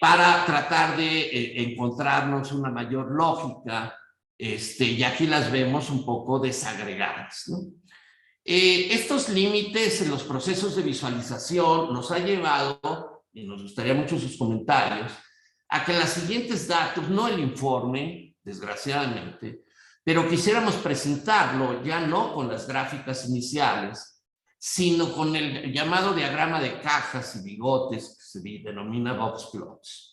para tratar de encontrarnos una mayor lógica, y aquí las vemos un poco desagregadas, ¿no? Estos límites en los procesos de visualización nos ha llevado, y nos gustaría mucho sus comentarios, a que los siguientes datos, no el informe, desgraciadamente, pero quisiéramos presentarlo ya no con las gráficas iniciales, sino con el llamado diagrama de cajas y bigotes, que se denomina box plots.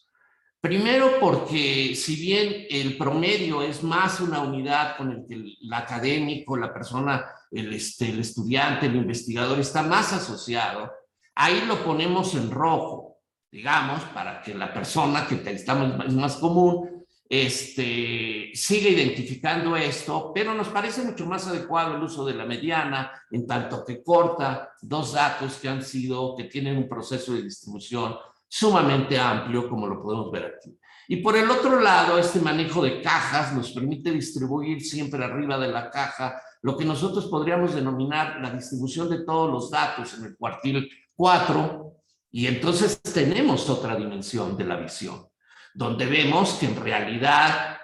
Primero porque si bien el promedio es más una unidad con el que el académico, la persona, el estudiante, el investigador está más asociado, ahí lo ponemos en rojo, digamos, para que la persona que estamos es más común, siga identificando esto, pero nos parece mucho más adecuado el uso de la mediana, en tanto que corta dos datos que tienen un proceso de distribución sumamente amplio, como lo podemos ver aquí. Y por el otro lado, este manejo de cajas nos permite distribuir siempre arriba de la caja lo que nosotros podríamos denominar la distribución de todos los datos en el cuartil 4, y entonces tenemos otra dimensión de la visión, donde vemos que en realidad,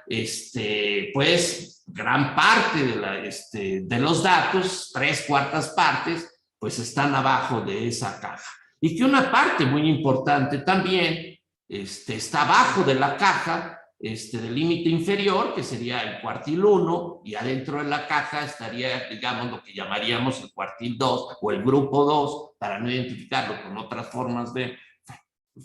pues, gran parte de los datos, 3/4 partes, pues están abajo de esa caja. Y que una parte muy importante también está abajo de la caja, del límite inferior, que sería el cuartil 1, y adentro de la caja estaría, digamos, lo que llamaríamos el cuartil 2 o el grupo 2, para no identificarlo con otras formas de...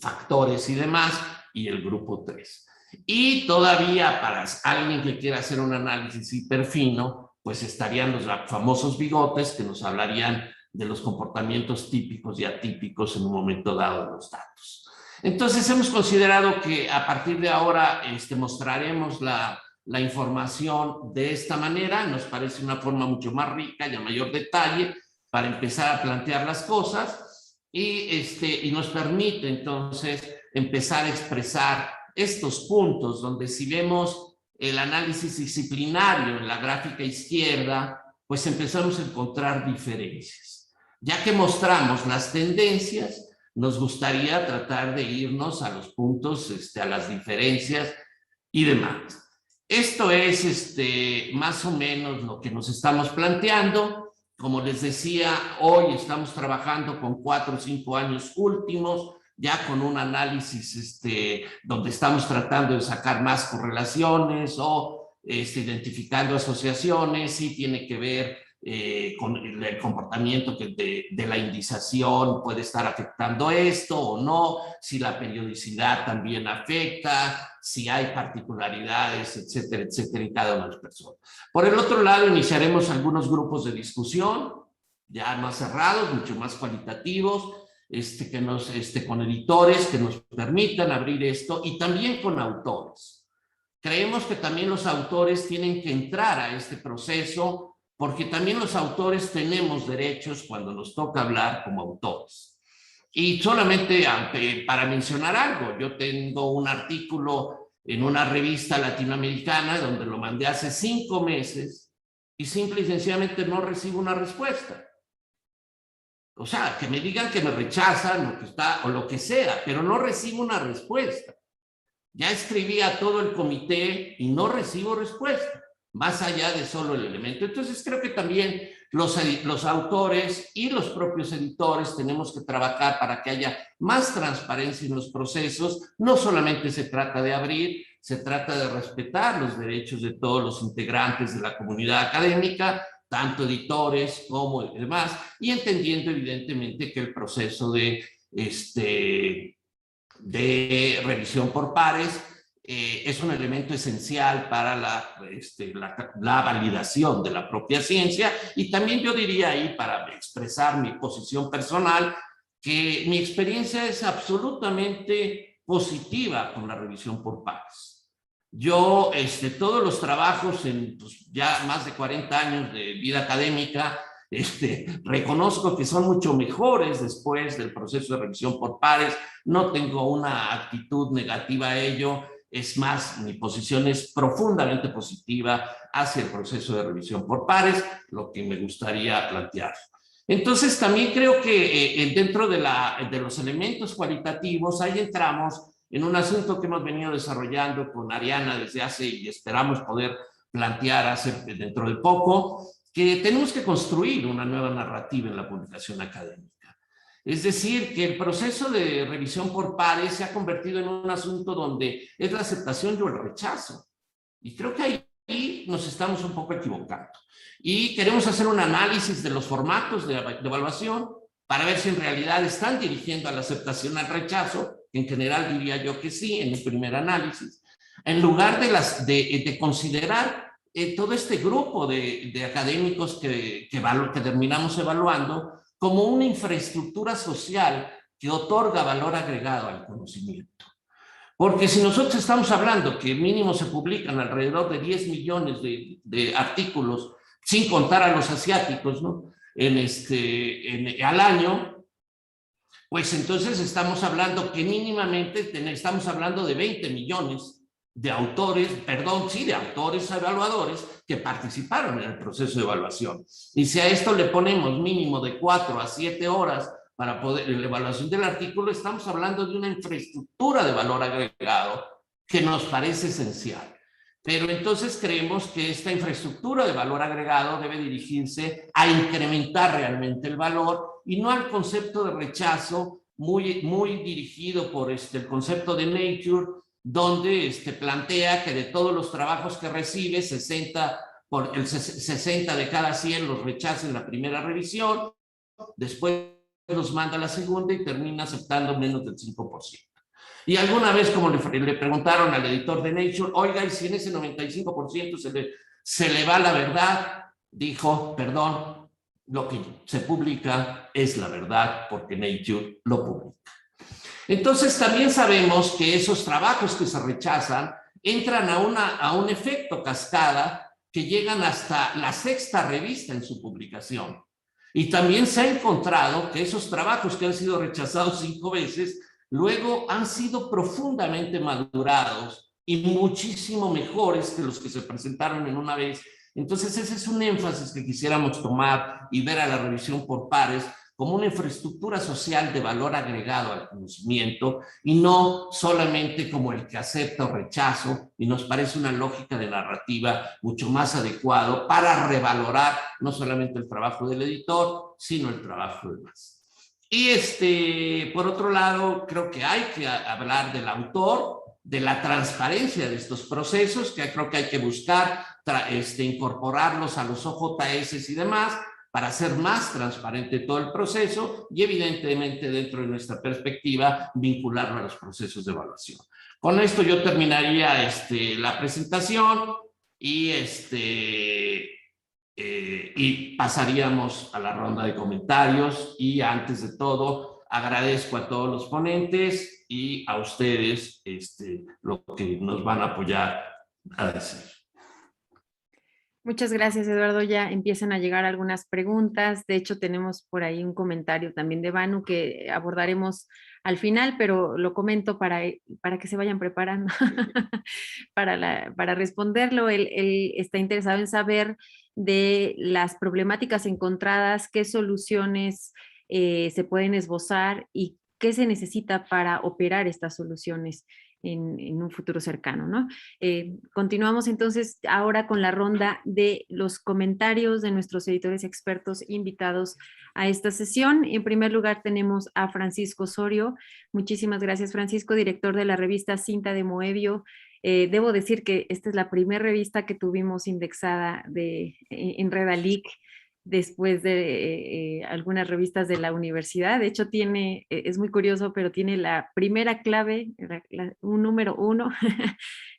factores y demás, y el grupo 3. Y todavía para alguien que quiera hacer un análisis hiperfino, pues estarían los famosos bigotes que nos hablarían de los comportamientos típicos y atípicos en un momento dado de los datos. Entonces hemos considerado que a partir de ahora mostraremos la información de esta manera. Nos parece una forma mucho más rica y a mayor detalle para empezar a plantear las cosas y nos permite entonces empezar a expresar estos puntos donde si vemos el análisis disciplinario en la gráfica izquierda, pues empezamos a encontrar diferencias. Ya que mostramos las tendencias, nos gustaría tratar de irnos a los puntos, a las diferencias y demás. Esto es más o menos lo que nos estamos planteando. Como les decía, hoy estamos trabajando con 4 o 5 años últimos, ya con un análisis donde estamos tratando de sacar más correlaciones o identificando asociaciones. Sí tiene que ver con el comportamiento de la indización puede estar afectando esto o no, si la periodicidad también afecta, si hay particularidades, etcétera, etcétera, en cada una de las personas. Por el otro lado, iniciaremos algunos grupos de discusión, ya más cerrados, mucho más cualitativos, con editores que nos permitan abrir esto y también con autores. Creemos que también los autores tienen que entrar a este proceso porque también los autores tenemos derechos cuando nos toca hablar como autores. Y solamente para mencionar algo, yo tengo un artículo en una revista latinoamericana donde lo mandé hace 5 meses y simple y sencillamente no recibo una respuesta. O sea, que me digan que me rechazan o lo que sea, pero no recibo una respuesta. Ya escribí a todo el comité y no recibo respuesta, más allá de solo el elemento. Entonces creo que también los autores y los propios editores tenemos que trabajar para que haya más transparencia en los procesos. No solamente se trata de abrir, se trata de respetar los derechos de todos los integrantes de la comunidad académica, tanto editores como demás, y entendiendo evidentemente que el proceso de revisión por pares es un elemento esencial para la validación de la propia ciencia. Y también yo diría ahí, para expresar mi posición personal, que mi experiencia es absolutamente positiva con la revisión por pares. Yo, todos los trabajos en ya más de 40 años de vida académica, reconozco que son mucho mejores después del proceso de revisión por pares. No tengo una actitud negativa a ello. Es más, mi posición es profundamente positiva hacia el proceso de revisión por pares, lo que me gustaría plantear. Entonces, también creo que dentro de los elementos cualitativos, ahí entramos en un asunto que hemos venido desarrollando con Ariana desde hace, y esperamos poder plantear dentro de poco, que tenemos que construir una nueva narrativa en la publicación académica. Es decir, que el proceso de revisión por pares se ha convertido en un asunto donde es la aceptación y el rechazo. Y creo que ahí nos estamos un poco equivocando. Y queremos hacer un análisis de los formatos de evaluación para ver si en realidad están dirigiendo a la aceptación al rechazo, que en general diría yo que sí, en el primer análisis, en lugar de considerar todo este grupo de académicos que terminamos evaluando como una infraestructura social que otorga valor agregado al conocimiento. Porque si nosotros estamos hablando que mínimo se publican alrededor de 10 millones de artículos, sin contar a los asiáticos, ¿no? Al año, pues entonces estamos hablando que mínimamente estamos hablando de 20 millones de autores, de autores evaluadores que participaron en el proceso de evaluación. Y si a esto le ponemos mínimo de 4 a 7 horas para poder la evaluación del artículo, estamos hablando de una infraestructura de valor agregado que nos parece esencial. Pero entonces creemos que esta infraestructura de valor agregado debe dirigirse a incrementar realmente el valor y no al concepto de rechazo muy dirigido por el concepto de Nature, donde plantea que de todos los trabajos que recibe, 60 de cada 100 los rechaza en la primera revisión, después los manda a la segunda y termina aceptando menos del 5%. Y alguna vez, como le preguntaron al editor de Nature, oiga, y si en ese 95% se le va la verdad, dijo, perdón, lo que se publica es la verdad porque Nature lo publica. Entonces también sabemos que esos trabajos que se rechazan entran a un efecto cascada que llegan hasta la 6ª revista en su publicación. Y también se ha encontrado que esos trabajos que han sido rechazados 5 veces, luego han sido profundamente madurados y muchísimo mejores que los que se presentaron en una vez. Entonces ese es un énfasis que quisiéramos tomar y ver a la revisión por pares como una infraestructura social de valor agregado al conocimiento y no solamente como el que acepta o rechazo, y nos parece una lógica de narrativa mucho más adecuado para revalorar no solamente el trabajo del editor, sino el trabajo de más. Y por otro lado, creo que hay que hablar del autor, de la transparencia de estos procesos, que creo que hay que buscar incorporarlos a los OJS y demás, para hacer más transparente todo el proceso y evidentemente dentro de nuestra perspectiva vincularlo a los procesos de evaluación. Con esto yo terminaría la presentación y, y pasaríamos a la ronda de comentarios, y antes de todo agradezco a todos los ponentes y a ustedes lo que nos van a apoyar a decir. Muchas gracias, Eduardo. Ya empiezan a llegar algunas preguntas. De hecho, tenemos por ahí un comentario también de Banu que abordaremos al final, pero lo comento para que se vayan preparando para responderlo. Él está interesado en saber de las problemáticas encontradas, qué soluciones se pueden esbozar y qué se necesita para operar estas soluciones en un futuro cercano, ¿no? Continuamos entonces ahora con la ronda de los comentarios de nuestros editores expertos invitados a esta sesión. En primer lugar tenemos a Francisco Osorio. Muchísimas gracias, Francisco, director de la revista Cinta de Moebio. Debo decir que esta es la primera revista que tuvimos indexada en Redalic, después de algunas revistas de la universidad. De hecho, es muy curioso, pero tiene la primera clave, un número 1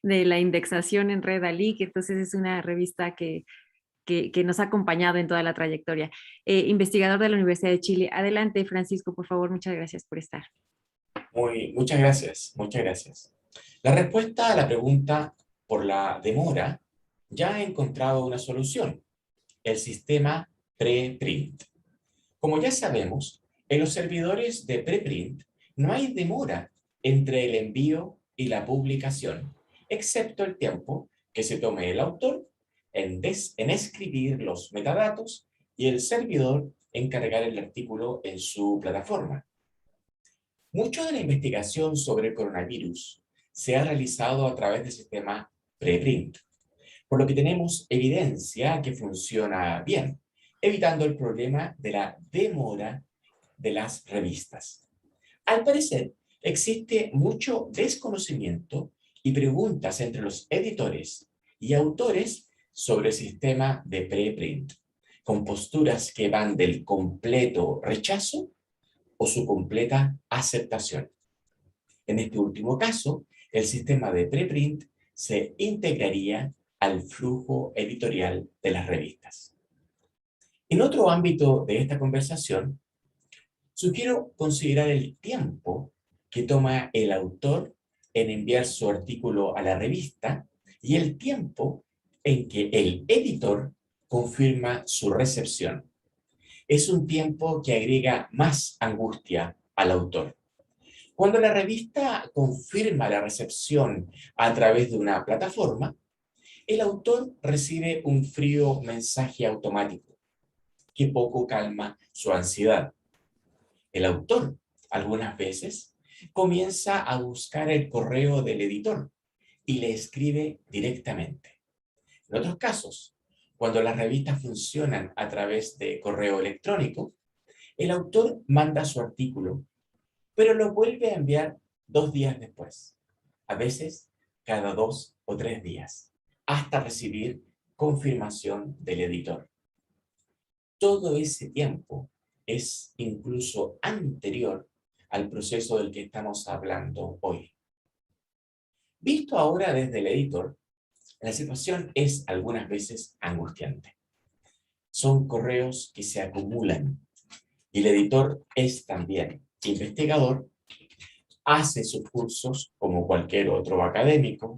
de la indexación en Redalic. Entonces es una revista que nos ha acompañado en toda la trayectoria. Investigador de la Universidad de Chile. Adelante, Francisco, por favor, muchas gracias por estar. Muchas gracias, muchas gracias. La respuesta a la pregunta por la demora ya he encontrado una solución: el sistema preprint. Como ya sabemos, en los servidores de preprint no hay demora entre el envío y la publicación, excepto el tiempo que se tome el autor en escribir los metadatos y el servidor en cargar el artículo en su plataforma. Mucho de la investigación sobre el coronavirus se ha realizado a través del sistema preprint, por lo que tenemos evidencia que funciona bien, evitando el problema de la demora de las revistas. Al parecer, existe mucho desconocimiento y preguntas entre los editores y autores sobre el sistema de preprint, con posturas que van del completo rechazo o su completa aceptación. En este último caso, el sistema de preprint se integraría al flujo editorial de las revistas. En otro ámbito de esta conversación, sugiero considerar el tiempo que toma el autor en enviar su artículo a la revista y el tiempo en que el editor confirma su recepción. Es un tiempo que agrega más angustia al autor. Cuando la revista confirma la recepción a través de una plataforma, el autor recibe un frío mensaje automático que poco calma su ansiedad. El autor, algunas veces, comienza a buscar el correo del editor y le escribe directamente. En otros casos, cuando las revistas funcionan a través de correo electrónico, el autor manda su artículo, pero lo vuelve a enviar 2 días después, a veces cada 2 o 3 días, hasta recibir confirmación del editor. Todo ese tiempo es incluso anterior al proceso del que estamos hablando hoy. Visto ahora desde el editor, la situación es algunas veces angustiante. Son correos que se acumulan y el editor es también investigador, hace sus cursos como cualquier otro académico,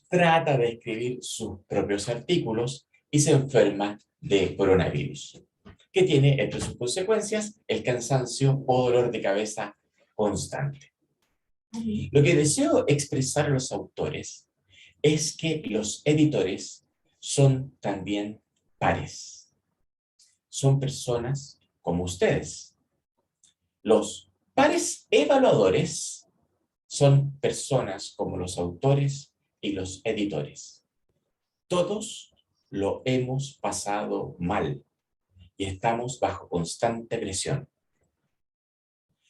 trata de escribir sus propios artículos y se enferma de coronavirus, que tiene entre sus consecuencias el cansancio o dolor de cabeza constante. Lo que deseo expresar a los autores es que los editores son también pares. Son personas como ustedes. Los pares evaluadores son personas como los autores y los editores. Todos lo hemos pasado mal y estamos bajo constante presión.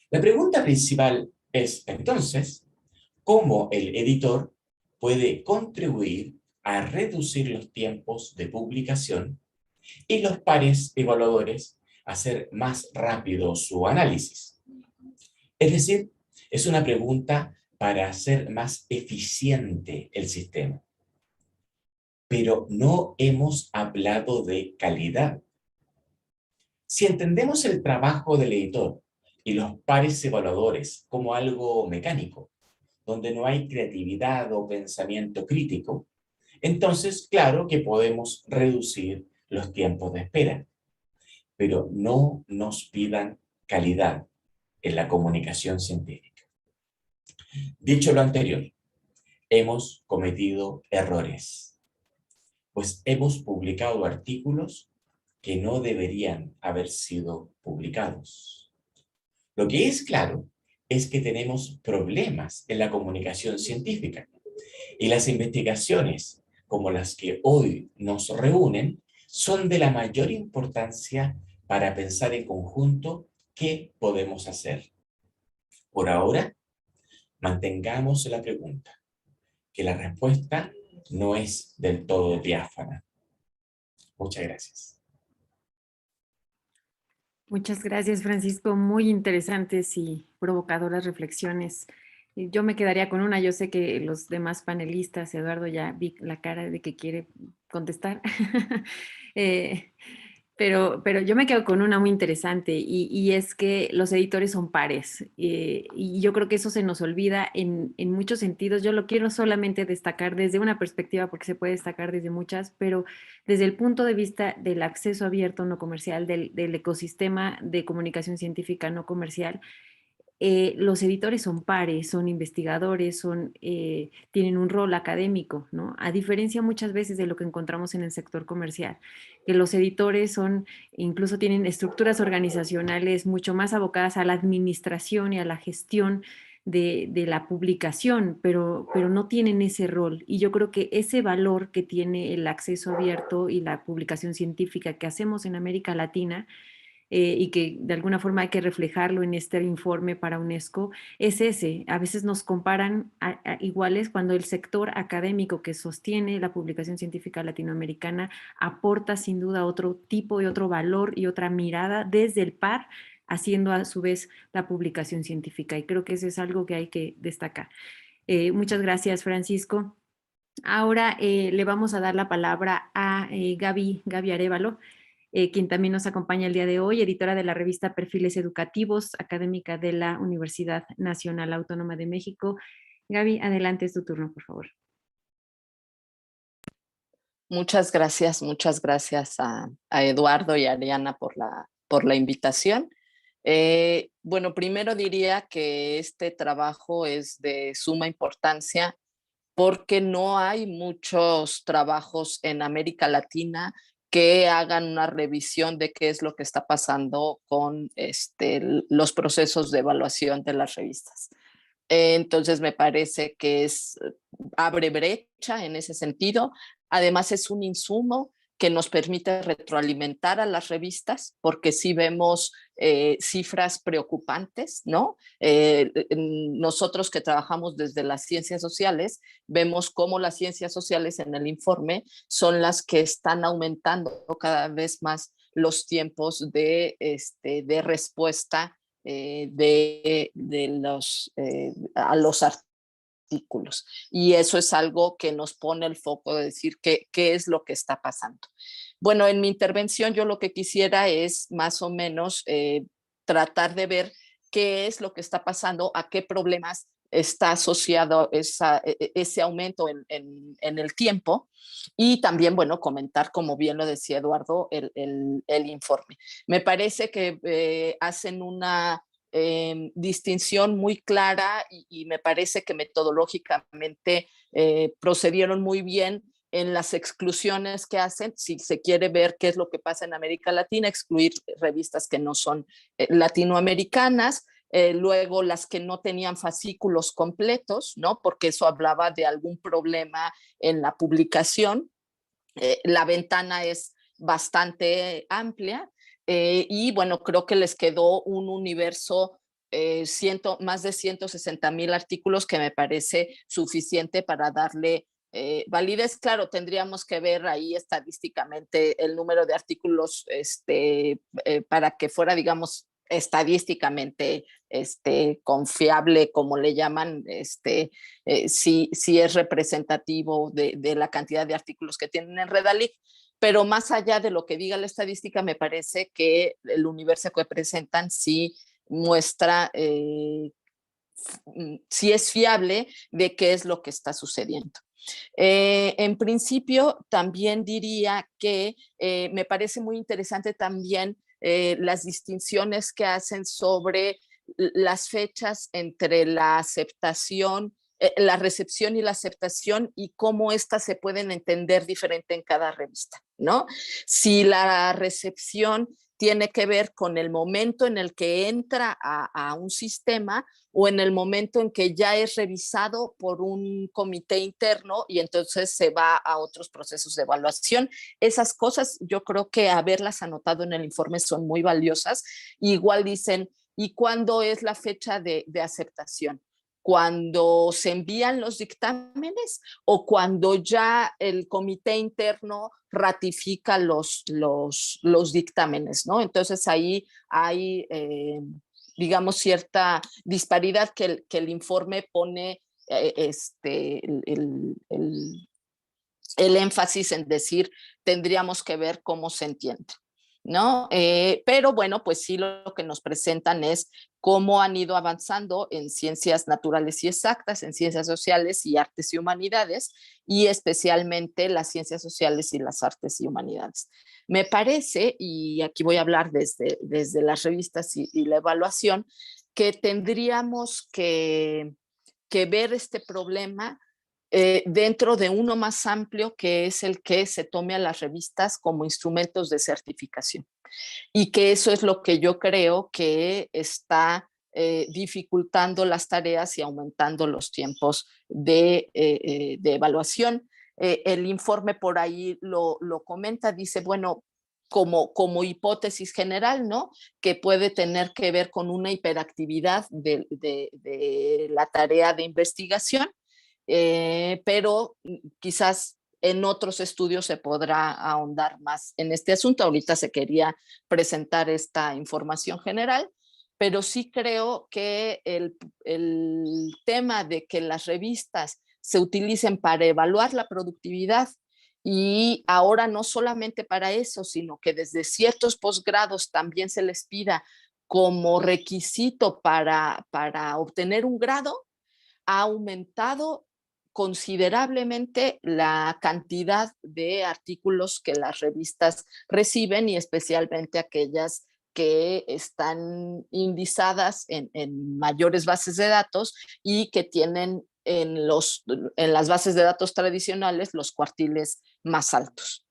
La pregunta principal es, entonces, ¿cómo el editor puede contribuir a reducir los tiempos de publicación y los pares evaluadores a hacer más rápido su análisis? Es decir, es una pregunta para hacer más eficiente el sistema. Pero no hemos hablado de calidad. Si entendemos el trabajo del editor y los pares evaluadores como algo mecánico, donde no hay creatividad o pensamiento crítico, entonces claro que podemos reducir los tiempos de espera. Pero no nos pidan calidad en la comunicación científica. Dicho lo anterior, hemos cometido errores, pues hemos publicado artículos que no deberían haber sido publicados. Lo que es claro es que tenemos problemas en la comunicación científica y las investigaciones como las que hoy nos reúnen son de la mayor importancia para pensar en conjunto qué podemos hacer. Por ahora, mantengamos la pregunta, que la respuesta no es del todo diáfana. Muchas gracias. Muchas gracias, Francisco. Muy interesantes y provocadoras reflexiones. Yo me quedaría con una. Yo sé que los demás panelistas, Eduardo, ya vi la cara de que quiere contestar. Pero yo me quedo con una muy interesante y es que los editores son pares. Y yo creo que eso se nos olvida en muchos sentidos. Yo lo quiero solamente destacar desde una perspectiva, porque se puede destacar desde muchas, pero desde el punto de vista del acceso abierto no comercial, del ecosistema de comunicación científica no comercial. Los editores son pares, son investigadores, tienen un rol académico, ¿no? A diferencia muchas veces de lo que encontramos en el sector comercial, que los editores incluso tienen estructuras organizacionales mucho más abocadas a la administración y a la gestión de la publicación, pero no tienen ese rol. Y yo creo que ese valor que tiene el acceso abierto y la publicación científica que hacemos en América Latina, y que de alguna forma hay que reflejarlo en este informe para UNESCO, es ese. A veces nos comparan a iguales cuando el sector académico que sostiene la publicación científica latinoamericana aporta sin duda otro tipo y otro valor y otra mirada desde el par, haciendo a su vez la publicación científica. Y creo que eso es algo que hay que destacar. Muchas gracias, Francisco. Ahora le vamos a dar la palabra a Gaby Arévalo, quien también nos acompaña el día de hoy, editora de la revista Perfiles Educativos, académica de la Universidad Nacional Autónoma de México. Gaby, adelante, es tu turno, por favor. Muchas gracias a Eduardo y a Ariana por la invitación. Bueno, primero diría que este trabajo es de suma importancia porque no hay muchos trabajos en América Latina que hagan una revisión de qué es lo que está pasando con los procesos de evaluación de las revistas. Entonces me parece que abre brecha en ese sentido. Además es un insumo que nos permite retroalimentar a las revistas, porque sí vemos cifras preocupantes, ¿no? Nosotros que trabajamos desde las ciencias sociales, vemos cómo las ciencias sociales en el informe son las que están aumentando cada vez más los tiempos de respuesta a los artículos. Y eso es algo que nos pone el foco de decir qué es lo que está pasando. Bueno, en mi intervención yo lo que quisiera es más o menos tratar de ver qué es lo que está pasando, a qué problemas está asociado ese aumento en el tiempo, y también, bueno, comentar, como bien lo decía Eduardo, el informe. Me parece que hacen una distinción muy clara y me parece que metodológicamente procedieron muy bien en las exclusiones que hacen. Si se quiere ver qué es lo que pasa en América Latina, excluir revistas que no son latinoamericanas, luego las que no tenían fascículos completos, ¿no? Porque eso hablaba de algún problema en la publicación. La ventana es bastante amplia y bueno, creo que les quedó un universo más de 160,000 artículos, que me parece suficiente para darle validez. Claro, tendríamos que ver ahí estadísticamente el número de artículos para que fuera, digamos, estadísticamente confiable, como le llaman, si es representativo de la cantidad de artículos que tienen en Redalyc. Pero más allá de lo que diga la estadística, me parece que el universo que presentan sí muestra, sí es fiable de qué es lo que está sucediendo. En principio, también diría que me parece muy interesante también las distinciones que hacen sobre las fechas entre la aceptación, la recepción y la aceptación, y cómo éstas se pueden entender diferente en cada revista, ¿no? Si la recepción tiene que ver con el momento en el que entra a un sistema, o en el momento en que ya es revisado por un comité interno y entonces se va a otros procesos de evaluación. Esas cosas yo creo que haberlas anotado en el informe son muy valiosas. Igual dicen, ¿y cuándo es la fecha de aceptación? ¿Cuando se envían los dictámenes o cuando ya el comité interno ratifica los dictámenes, ¿no? Entonces ahí hay digamos, cierta disparidad que el informe pone el énfasis en decir, tendríamos que ver cómo se entiende, ¿no? Pero bueno, pues sí, lo que nos presentan es cómo han ido avanzando en ciencias naturales y exactas, en ciencias sociales y artes y humanidades, y especialmente las ciencias sociales y las artes y humanidades. Me parece, y aquí voy a hablar desde las revistas y la evaluación, que tendríamos que ver este problema dentro de uno más amplio, que es el que se tome a las revistas como instrumentos de certificación. Y que eso es lo que yo creo que está dificultando las tareas y aumentando los tiempos de evaluación. El informe por ahí lo comenta, dice, bueno, como hipótesis general, ¿no? Que puede tener que ver con una hiperactividad de la tarea de investigación, pero quizás en otros estudios se podrá ahondar más en este asunto. Ahorita se quería presentar esta información general, pero sí creo que el tema de que las revistas se utilicen para evaluar la productividad, y ahora no solamente para eso, sino que desde ciertos posgrados también se les pida como requisito para obtener un grado, ha aumentado considerablemente la cantidad de artículos que las revistas reciben, y especialmente aquellas que están indizadas en mayores bases de datos y que tienen en las bases de datos tradicionales los cuartiles más altos.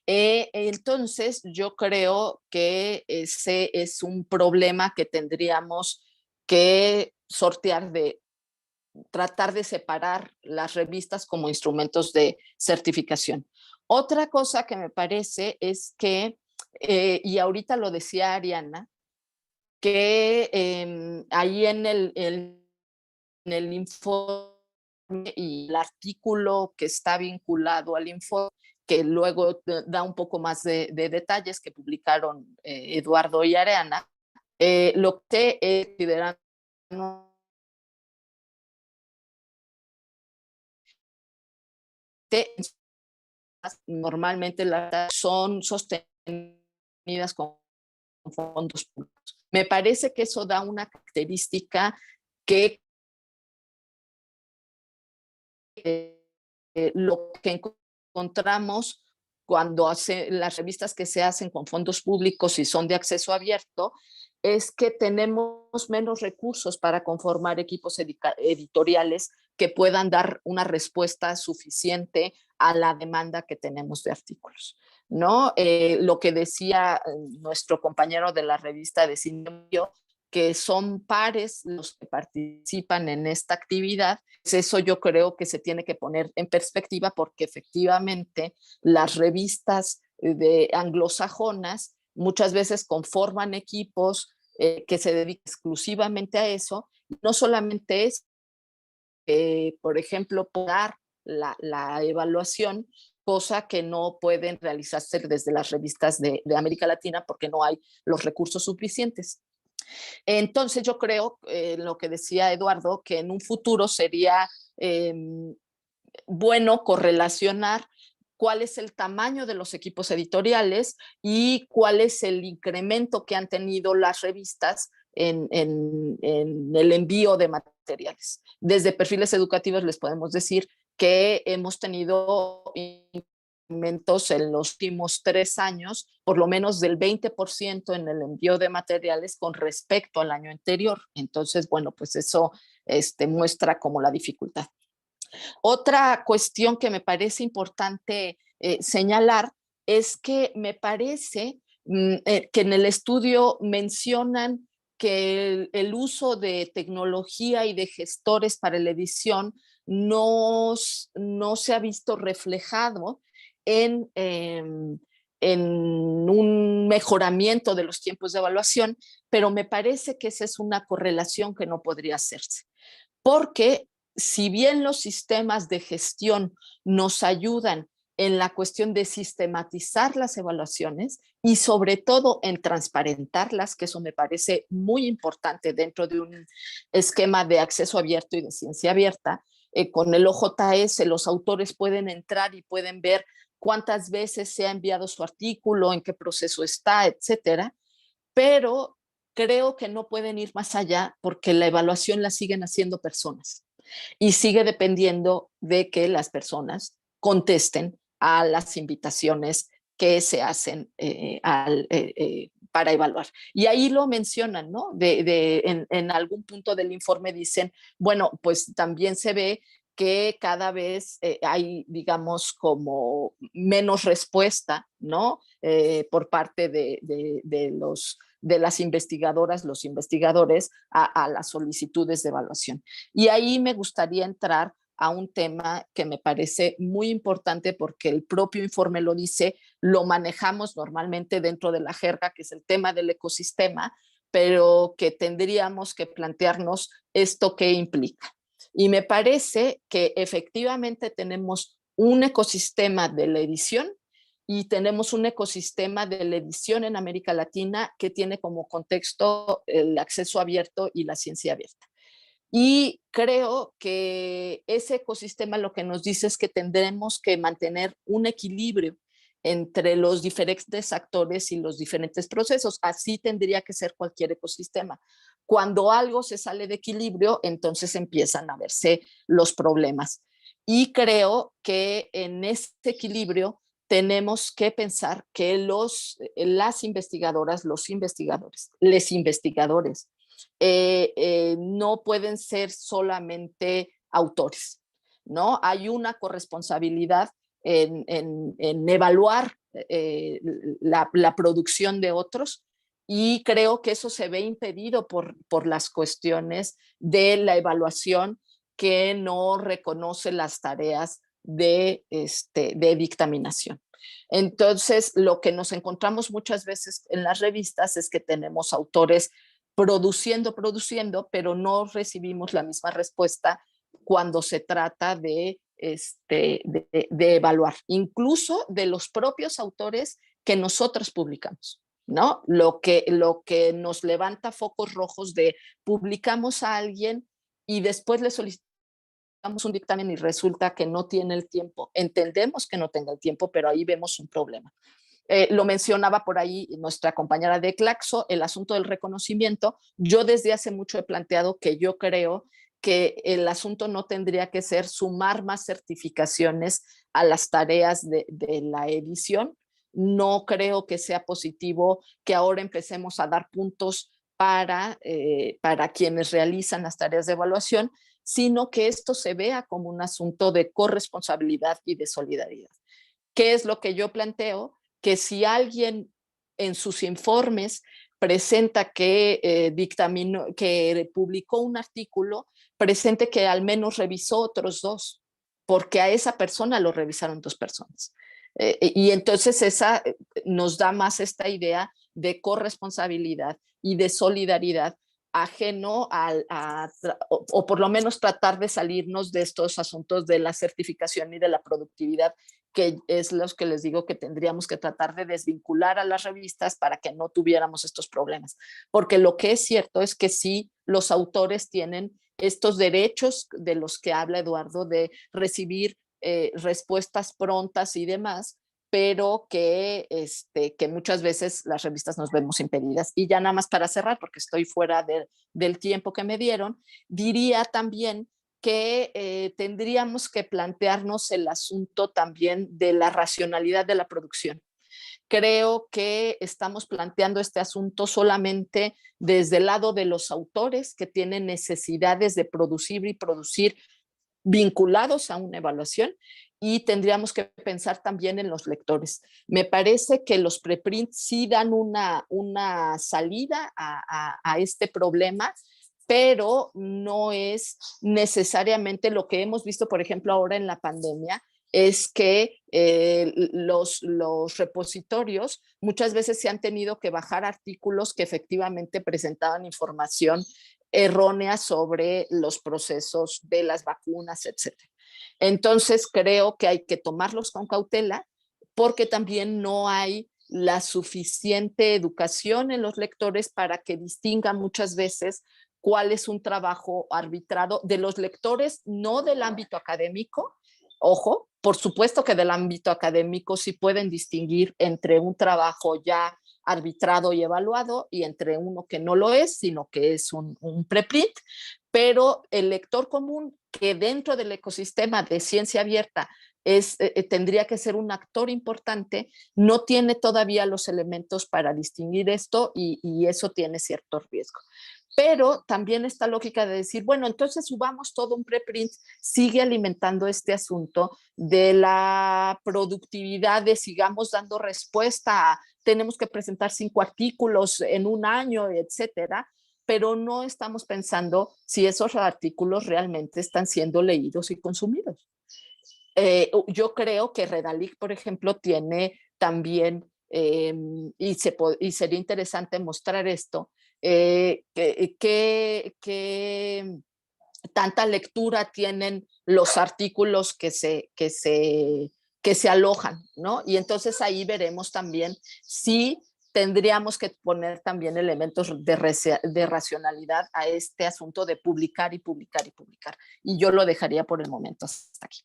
Entonces, yo creo que ese es un problema que tendríamos que sortear, de tratar de separar las revistas como instrumentos de certificación. Otra cosa que me parece es que, y ahorita lo decía Ariana, que ahí en el informe y el artículo que está vinculado al informe, que luego da un poco más de detalles que publicaron Eduardo y Ariana, lo que consideran normalmente son sostenidas con fondos públicos. Me parece que eso da una característica que lo que encontramos cuando las revistas que se hacen con fondos públicos y son de acceso abierto, es que tenemos menos recursos para conformar equipos editoriales que puedan dar una respuesta suficiente a la demanda que tenemos de artículos, ¿no? Lo que decía nuestro compañero de la revista de Cine, que son pares los que participan en esta actividad, pues eso yo creo que se tiene que poner en perspectiva, porque efectivamente las revistas de anglosajonas muchas veces conforman equipos que se dedican exclusivamente a eso. No solamente es, por ejemplo, dar la evaluación, cosa que no pueden realizarse desde las revistas de América Latina porque no hay los recursos suficientes. Entonces yo creo, lo que decía Eduardo, que en un futuro sería bueno correlacionar cuál es el tamaño de los equipos editoriales y cuál es el incremento que han tenido las revistas en el envío de materiales. Desde Perfiles Educativos les podemos decir que hemos tenido incrementos en los últimos 3 años, por lo menos del 20% en el envío de materiales con respecto al año anterior. Entonces, bueno, pues eso muestra como la dificultad. Otra cuestión que me parece importante señalar es que me parece que en el estudio mencionan que el uso de tecnología y de gestores para la edición no se ha visto reflejado en un mejoramiento de los tiempos de evaluación, pero me parece que esa es una correlación que no podría hacerse, porque si bien los sistemas de gestión nos ayudan en la cuestión de sistematizar las evaluaciones y sobre todo en transparentarlas, que eso me parece muy importante dentro de un esquema de acceso abierto y de ciencia abierta, con el OJS los autores pueden entrar y pueden ver cuántas veces se ha enviado su artículo, en qué proceso está, etcétera, pero creo que no pueden ir más allá porque la evaluación la siguen haciendo personas y sigue dependiendo de que las personas contesten a las invitaciones que se hacen para evaluar. Y ahí lo mencionan, ¿no? En algún punto del informe dicen, bueno, pues también se ve que cada vez hay, digamos, como menos respuesta, ¿no? Por parte de las investigadoras, los investigadores, a las solicitudes de evaluación. Y ahí me gustaría entrar a un tema que me parece muy importante porque el propio informe lo dice, lo manejamos normalmente dentro de la jerga, que es el tema del ecosistema, pero que tendríamos que plantearnos esto qué implica. Y me parece que efectivamente tenemos un ecosistema de la edición y tenemos un ecosistema de la edición en América Latina que tiene como contexto el acceso abierto y la ciencia abierta. Y creo que ese ecosistema lo que nos dice es que tendremos que mantener un equilibrio entre los diferentes actores y los diferentes procesos. Así tendría que ser cualquier ecosistema. Cuando algo se sale de equilibrio, entonces empiezan a verse los problemas. Y creo que en este equilibrio tenemos que pensar que las investigadoras, los investigadores, les investigadores, no pueden ser solamente autores, ¿no? Hay una corresponsabilidad en evaluar la producción de otros y creo que eso se ve impedido por las cuestiones de la evaluación que no reconoce las tareas de dictaminación. Entonces, lo que nos encontramos muchas veces en las revistas es que tenemos autores produciendo, pero no recibimos la misma respuesta cuando se trata de evaluar, incluso de los propios autores que nosotros publicamos, ¿no? Lo que nos levanta focos rojos de publicamos a alguien y después le solicitamos un dictamen y resulta que no tiene el tiempo. Entendemos que no tenga el tiempo, pero ahí vemos un problema. Lo mencionaba por ahí nuestra compañera de Claxo, el asunto del reconocimiento. Yo desde hace mucho he planteado que yo creo que el asunto no tendría que ser sumar más certificaciones a las tareas de la edición. No creo que sea positivo que ahora empecemos a dar puntos para quienes realizan las tareas de evaluación, sino que esto se vea como un asunto de corresponsabilidad y de solidaridad. ¿Qué es lo que yo planteo? Que si alguien en sus informes presenta que que publicó un artículo, presente que al menos revisó otros 2, porque a esa persona lo revisaron 2 personas. Y entonces esa nos da más esta idea de corresponsabilidad y de solidaridad, ajeno o por lo menos tratar de salirnos de estos asuntos de la certificación y de la productividad, que es los que les digo que tendríamos que tratar de desvincular a las revistas para que no tuviéramos estos problemas. Porque lo que es cierto es que sí, los autores tienen estos derechos de los que habla Eduardo, de recibir respuestas prontas y demás, pero que muchas veces las revistas nos vemos impedidas. Y ya nada más para cerrar, porque estoy fuera del tiempo que me dieron, diría también que tendríamos que plantearnos el asunto también de la racionalidad de la producción. Creo que estamos planteando este asunto solamente desde el lado de los autores que tienen necesidades de producir y producir vinculados a una evaluación, y tendríamos que pensar también en los lectores. Me parece que los preprints sí dan una salida a este problema, pero no es necesariamente lo que hemos visto, por ejemplo, ahora en la pandemia, es que los repositorios muchas veces se han tenido que bajar artículos que efectivamente presentaban información errónea sobre los procesos de las vacunas, etc. Entonces creo que hay que tomarlos con cautela, porque también no hay la suficiente educación en los lectores para que distingan muchas veces cuál es un trabajo arbitrado de los lectores, no del ámbito académico. Ojo, por supuesto que del ámbito académico sí pueden distinguir entre un trabajo ya arbitrado y evaluado y entre uno que no lo es, sino que es un preprint, pero el lector común que dentro del ecosistema de ciencia abierta tendría que ser un actor importante, no tiene todavía los elementos para distinguir esto y eso tiene cierto riesgo. Pero también esta lógica de decir, bueno, entonces subamos todo un preprint, sigue alimentando este asunto de la productividad, de sigamos dando respuesta a tenemos que presentar 5 artículos en un año, etcétera, pero no estamos pensando si esos artículos realmente están siendo leídos y consumidos. Yo creo que Redalic, por ejemplo, tiene también, y sería interesante mostrar esto, que tanta lectura tienen los artículos que se alojan, ¿no? Y entonces ahí veremos también si tendríamos que poner también elementos de racionalidad a este asunto de publicar y publicar y publicar. Y yo lo dejaría por el momento hasta aquí.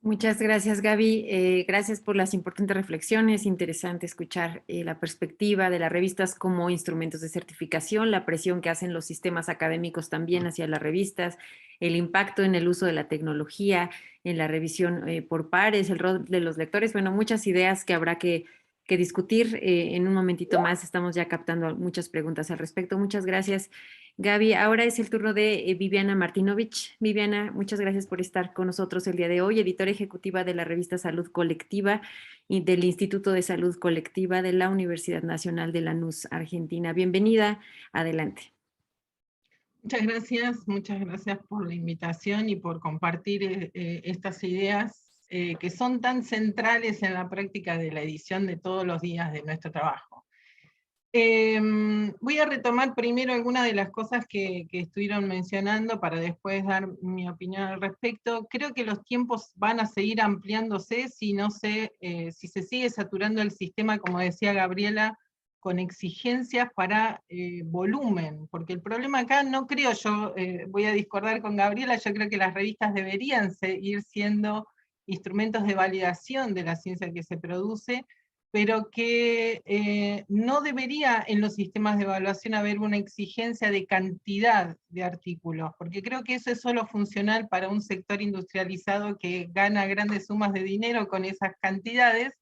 Muchas gracias, Gaby. Gracias por las importantes reflexiones. Interesante escuchar la perspectiva de las revistas como instrumentos de certificación, la presión que hacen los sistemas académicos también hacia las revistas, el impacto en el uso de la tecnología, en la revisión por pares, el rol de los lectores. Bueno, muchas ideas que habrá que discutir. En un momentito más estamos ya captando muchas preguntas al respecto. Muchas gracias, Gaby. Ahora es el turno de Viviana Martinovich. Viviana, muchas gracias por estar con nosotros el día de hoy, editora ejecutiva de la revista Salud Colectiva y del Instituto de Salud Colectiva de la Universidad Nacional de Lanús, Argentina. Bienvenida, adelante. Muchas gracias por la invitación y por compartir estas ideas que son tan centrales en la práctica de la edición de todos los días de nuestro trabajo. Voy a retomar primero algunas de las cosas que estuvieron mencionando para después dar mi opinión al respecto. Creo que los tiempos van a seguir ampliándose si se sigue saturando el sistema, como decía Gabriela, con exigencias para volumen, porque el problema acá, no creo yo, voy a discordar con Gabriela, yo creo que las revistas deberían seguir siendo instrumentos de validación de la ciencia que se produce, pero que no debería en los sistemas de evaluación haber una exigencia de cantidad de artículos, porque creo que eso es solo funcional para un sector industrializado que gana grandes sumas de dinero con esas cantidades,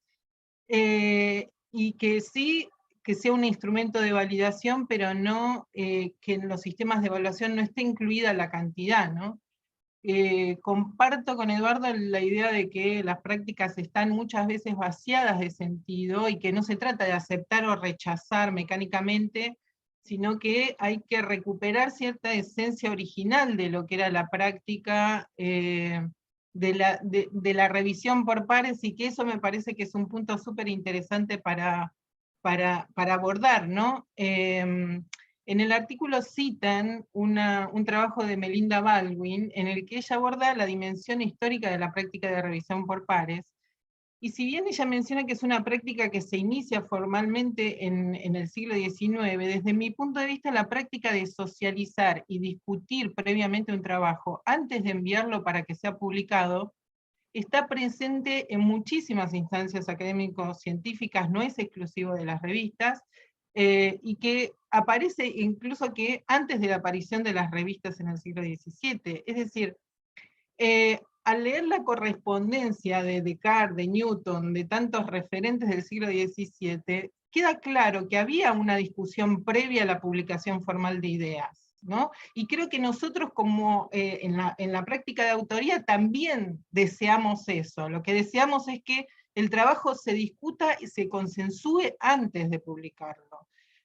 y que sí, que sea un instrumento de validación, pero no que en los sistemas de evaluación no esté incluida la cantidad, ¿no? Comparto con Eduardo la idea de que las prácticas están muchas veces vaciadas de sentido y que no se trata de aceptar o rechazar mecánicamente, sino que hay que recuperar cierta esencia original de lo que era la práctica de la revisión por pares, y que eso me parece que es un punto súper interesante para abordar, ¿no? En el artículo citan un trabajo de Melinda Baldwin, en el que ella aborda la dimensión histórica de la práctica de revisión por pares, y si bien ella menciona que es una práctica que se inicia formalmente en el siglo XIX, desde mi punto de vista la práctica de socializar y discutir previamente un trabajo antes de enviarlo para que sea publicado, está presente en muchísimas instancias académico-científicas, no es exclusivo de las revistas, y que aparece incluso que antes de la aparición de las revistas en el siglo XVII. Es decir, al leer la correspondencia de Descartes, de Newton, de tantos referentes del siglo XVII, queda claro que había una discusión previa a la publicación formal de ideas, ¿no? Y creo que nosotros como en la práctica de autoría también deseamos eso. Lo que deseamos es que el trabajo se discuta y se consensúe antes de publicarlo.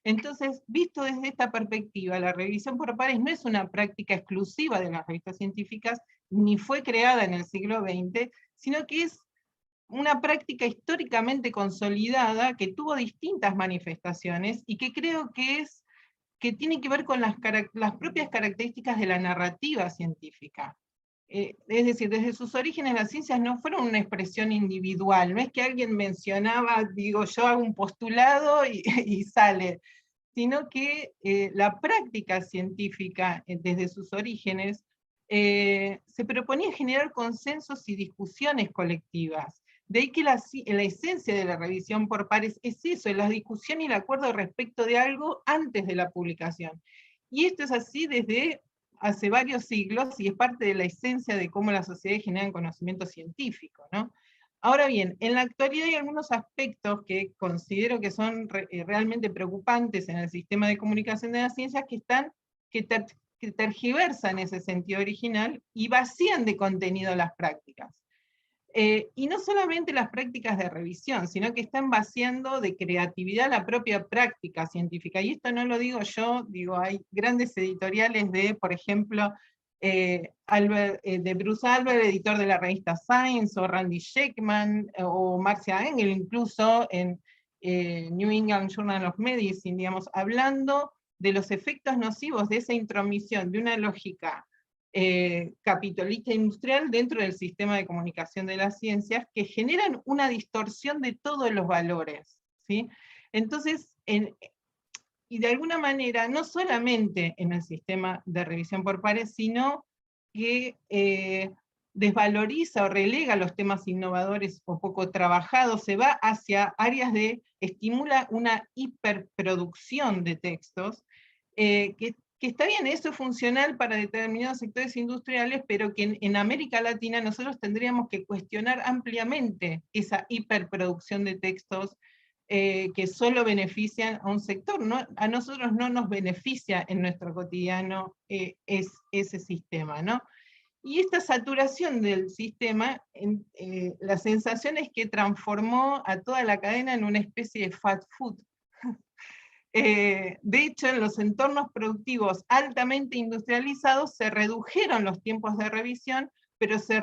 Entonces, visto desde esta perspectiva, la revisión por pares no es una práctica exclusiva de las revistas científicas, ni fue creada en el siglo XX, sino que es una práctica históricamente consolidada que tuvo distintas manifestaciones y que creo que tiene que ver con las propias características de la narrativa científica. Es decir, desde sus orígenes las ciencias no fueron una expresión individual, no es que alguien mencionaba, digo, yo hago un postulado y sale, sino que la práctica científica desde sus orígenes se proponía generar consensos y discusiones colectivas. De ahí que la esencia de la revisión por pares es eso, la discusión y el acuerdo respecto de algo antes de la publicación. Y esto es así desde hace varios siglos y es parte de la esencia de cómo las sociedades generan conocimiento científico, ¿no? Ahora bien, en la actualidad hay algunos aspectos que considero que son realmente preocupantes en el sistema de comunicación de las ciencias que tergiversan ese sentido original y vacían de contenido las prácticas. Y no solamente las prácticas de revisión, sino que están vaciando de creatividad la propia práctica científica. Y esto no lo digo yo, digo, hay grandes editoriales de, por ejemplo, de Bruce Albert, editor de la revista Science, o Randy Sheckman, o Marcia Engel, incluso en New England Journal of Medicine, digamos, hablando de los efectos nocivos de esa intromisión de una lógica capitalista industrial dentro del sistema de comunicación de las ciencias, que generan una distorsión de todos los valores, ¿sí? Entonces, y de alguna manera, no solamente en el sistema de revisión por pares, sino que desvaloriza o relega los temas innovadores o poco trabajados, se va hacia áreas estimula una hiperproducción de textos, que está bien, eso es funcional para determinados sectores industriales, pero que en América Latina nosotros tendríamos que cuestionar ampliamente esa hiperproducción de textos que solo benefician a un sector, ¿no? A nosotros no nos beneficia en nuestro cotidiano ese sistema, ¿no? Y esta saturación del sistema, la sensación es que transformó a toda la cadena en una especie de fast food. De hecho, en los entornos productivos altamente industrializados se redujeron los tiempos de revisión, pero se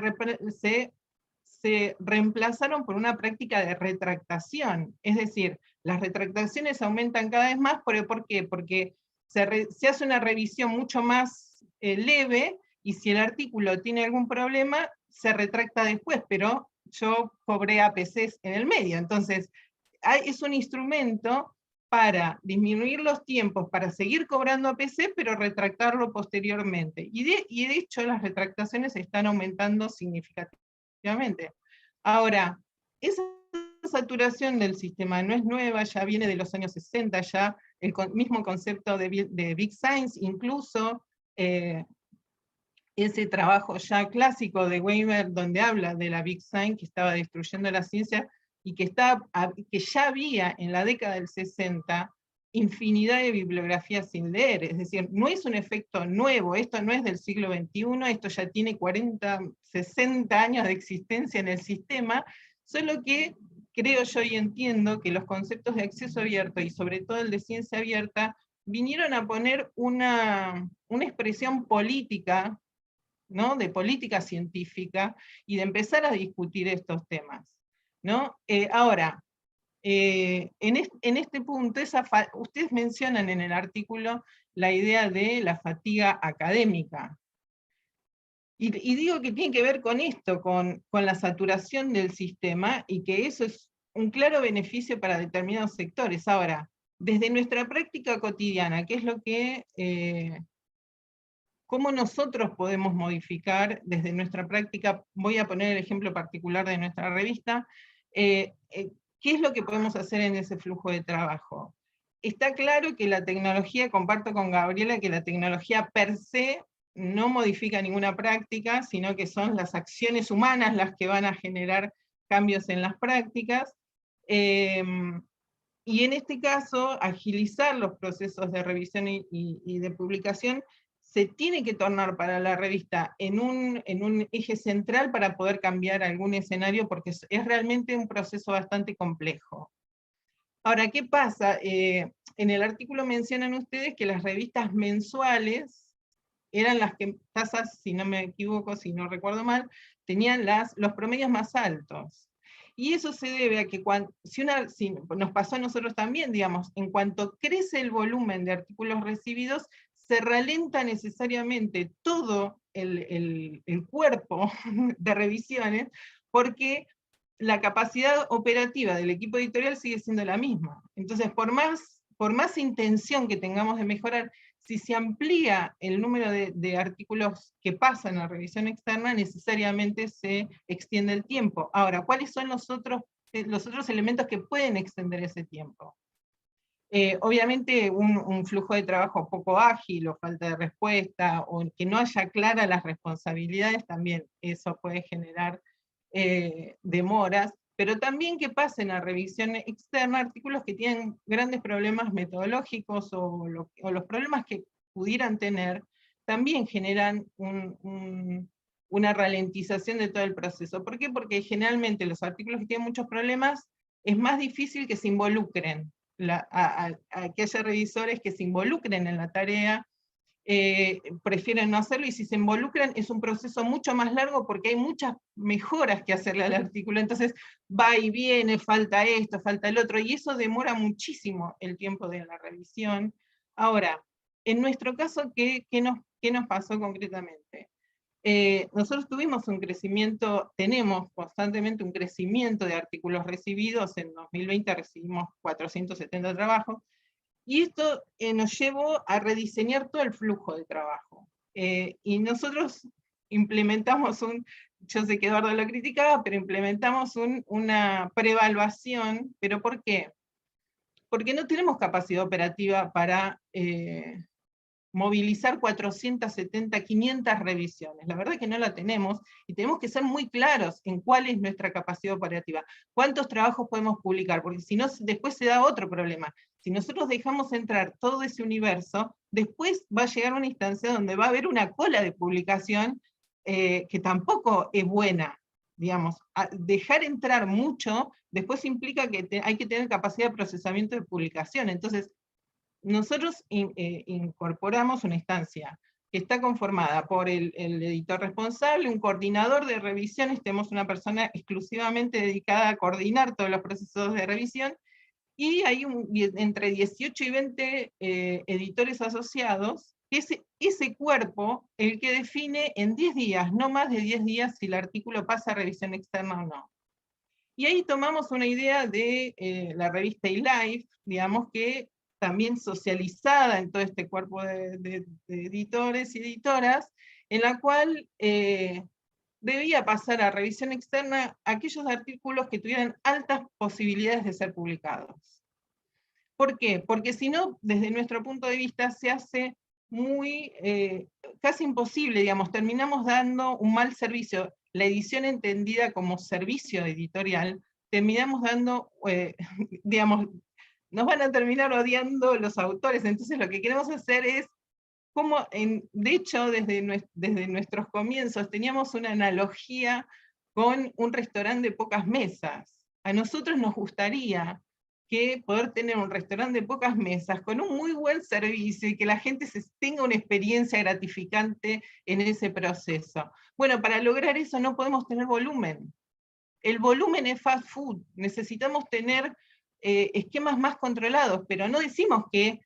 reemplazaron por una práctica de retractación. Es decir, las retractaciones aumentan cada vez más, ¿por qué? Porque se hace una revisión mucho más leve, y si el artículo tiene algún problema, se retracta después, pero yo cobré APCs en el medio. Entonces, es un instrumento para disminuir los tiempos, para seguir cobrando APC, pero retractarlo posteriormente. Y de hecho, las retractaciones están aumentando significativamente. Ahora, esa saturación del sistema no es nueva, ya viene de los años 60, ya el mismo concepto de Big Science, incluso ese trabajo ya clásico de Weber, donde habla de la Big Science que estaba destruyendo la ciencia, y que ya había en la década del 60 infinidad de bibliografías sin leer. Es decir, no es un efecto nuevo, esto no es del siglo XXI, esto ya tiene 40, 60 años de existencia en el sistema, solo que creo yo y entiendo que los conceptos de acceso abierto, y sobre todo el de ciencia abierta, vinieron a poner una expresión política, ¿no? De política científica, y de empezar a discutir estos temas, ¿no? Ahora, en este punto, ustedes mencionan en el artículo la idea de la fatiga académica. Y digo que tiene que ver con esto, con la saturación del sistema, y que eso es un claro beneficio para determinados sectores. Ahora, desde nuestra práctica cotidiana, ¿qué es lo que... ¿Cómo nosotros podemos modificar desde nuestra práctica? Voy a poner el ejemplo particular de nuestra revista. ¿Qué es lo que podemos hacer en ese flujo de trabajo? Está claro que la tecnología, comparto con Gabriela, que la tecnología per se no modifica ninguna práctica, sino que son las acciones humanas las que van a generar cambios en las prácticas. Y en este caso, agilizar los procesos de revisión y de publicación se tiene que tornar para la revista en un eje central para poder cambiar algún escenario, porque es realmente un proceso bastante complejo. Ahora, ¿qué pasa? En el artículo mencionan ustedes que las revistas mensuales eran las que, tasas, si no me equivoco, si no recuerdo mal, tenían los promedios más altos. Y eso se debe a que si nos pasó a nosotros también, digamos, en cuanto crece el volumen de artículos recibidos, se ralenta necesariamente todo el cuerpo de revisiones, porque la capacidad operativa del equipo editorial sigue siendo la misma. Entonces, por más intención que tengamos de mejorar, si se amplía el número de artículos que pasan a revisión externa, necesariamente se extiende el tiempo. Ahora, ¿cuáles son los otros elementos que pueden extender ese tiempo? Obviamente un flujo de trabajo poco ágil, o falta de respuesta, o que no haya claras las responsabilidades, también eso puede generar demoras, pero también que pasen a revisión externa artículos que tienen grandes problemas metodológicos, o los problemas que pudieran tener, también generan una ralentización de todo el proceso. ¿Por qué? Porque generalmente los artículos que tienen muchos problemas es más difícil que se involucren, que haya revisores que se involucren en la tarea, prefieren no hacerlo, y si se involucran es un proceso mucho más largo, porque hay muchas mejoras que hacerle al artículo, entonces va y viene, falta esto, falta el otro, y eso demora muchísimo el tiempo de la revisión. Ahora, en nuestro caso, ¿qué nos pasó concretamente? Nosotros tuvimos un crecimiento, tenemos constantemente un crecimiento de artículos recibidos. En 2020 recibimos 470 trabajos, y esto nos llevó a rediseñar todo el flujo de trabajo. Y nosotros implementamos yo sé que Eduardo lo criticaba, pero implementamos una preevaluación. ¿Pero por qué? Porque no tenemos capacidad operativa para movilizar 470, 500 revisiones. La verdad es que no la tenemos, y tenemos que ser muy claros en cuál es nuestra capacidad operativa, cuántos trabajos podemos publicar, porque si no, después se da otro problema. Si nosotros dejamos entrar todo ese universo, después va a llegar una instancia donde va a haber una cola de publicación que tampoco es buena. Digamos, dejar entrar mucho, después implica que hay que tener capacidad de procesamiento de publicación. Entonces, nosotros incorporamos una instancia que está conformada por el editor responsable, un coordinador de revisiones, tenemos una persona exclusivamente dedicada a coordinar todos los procesos de revisión, y hay entre 18 y 20 editores asociados, que es ese cuerpo el que define en 10 días, no más de 10 días, si el artículo pasa a revisión externa o no. Y ahí tomamos una idea de la revista eLife, digamos, que también socializada en todo este cuerpo de editores y editoras, en la cual debía pasar a revisión externa aquellos artículos que tuvieran altas posibilidades de ser publicados. ¿Por qué? Porque si no, desde nuestro punto de vista, se hace muy, casi imposible, digamos, terminamos dando un mal servicio. La edición entendida como servicio editorial, terminamos dando, digamos, nos van a terminar odiando los autores, entonces lo que queremos hacer es, como de hecho desde nuestros comienzos teníamos una analogía con un restaurante de pocas mesas. A nosotros nos gustaría que poder tener un restaurante de pocas mesas con un muy buen servicio y que la gente tenga una experiencia gratificante en ese proceso. Bueno, para lograr eso no podemos tener volumen. El volumen es fast food, necesitamos tener esquemas más controlados, pero no decimos que,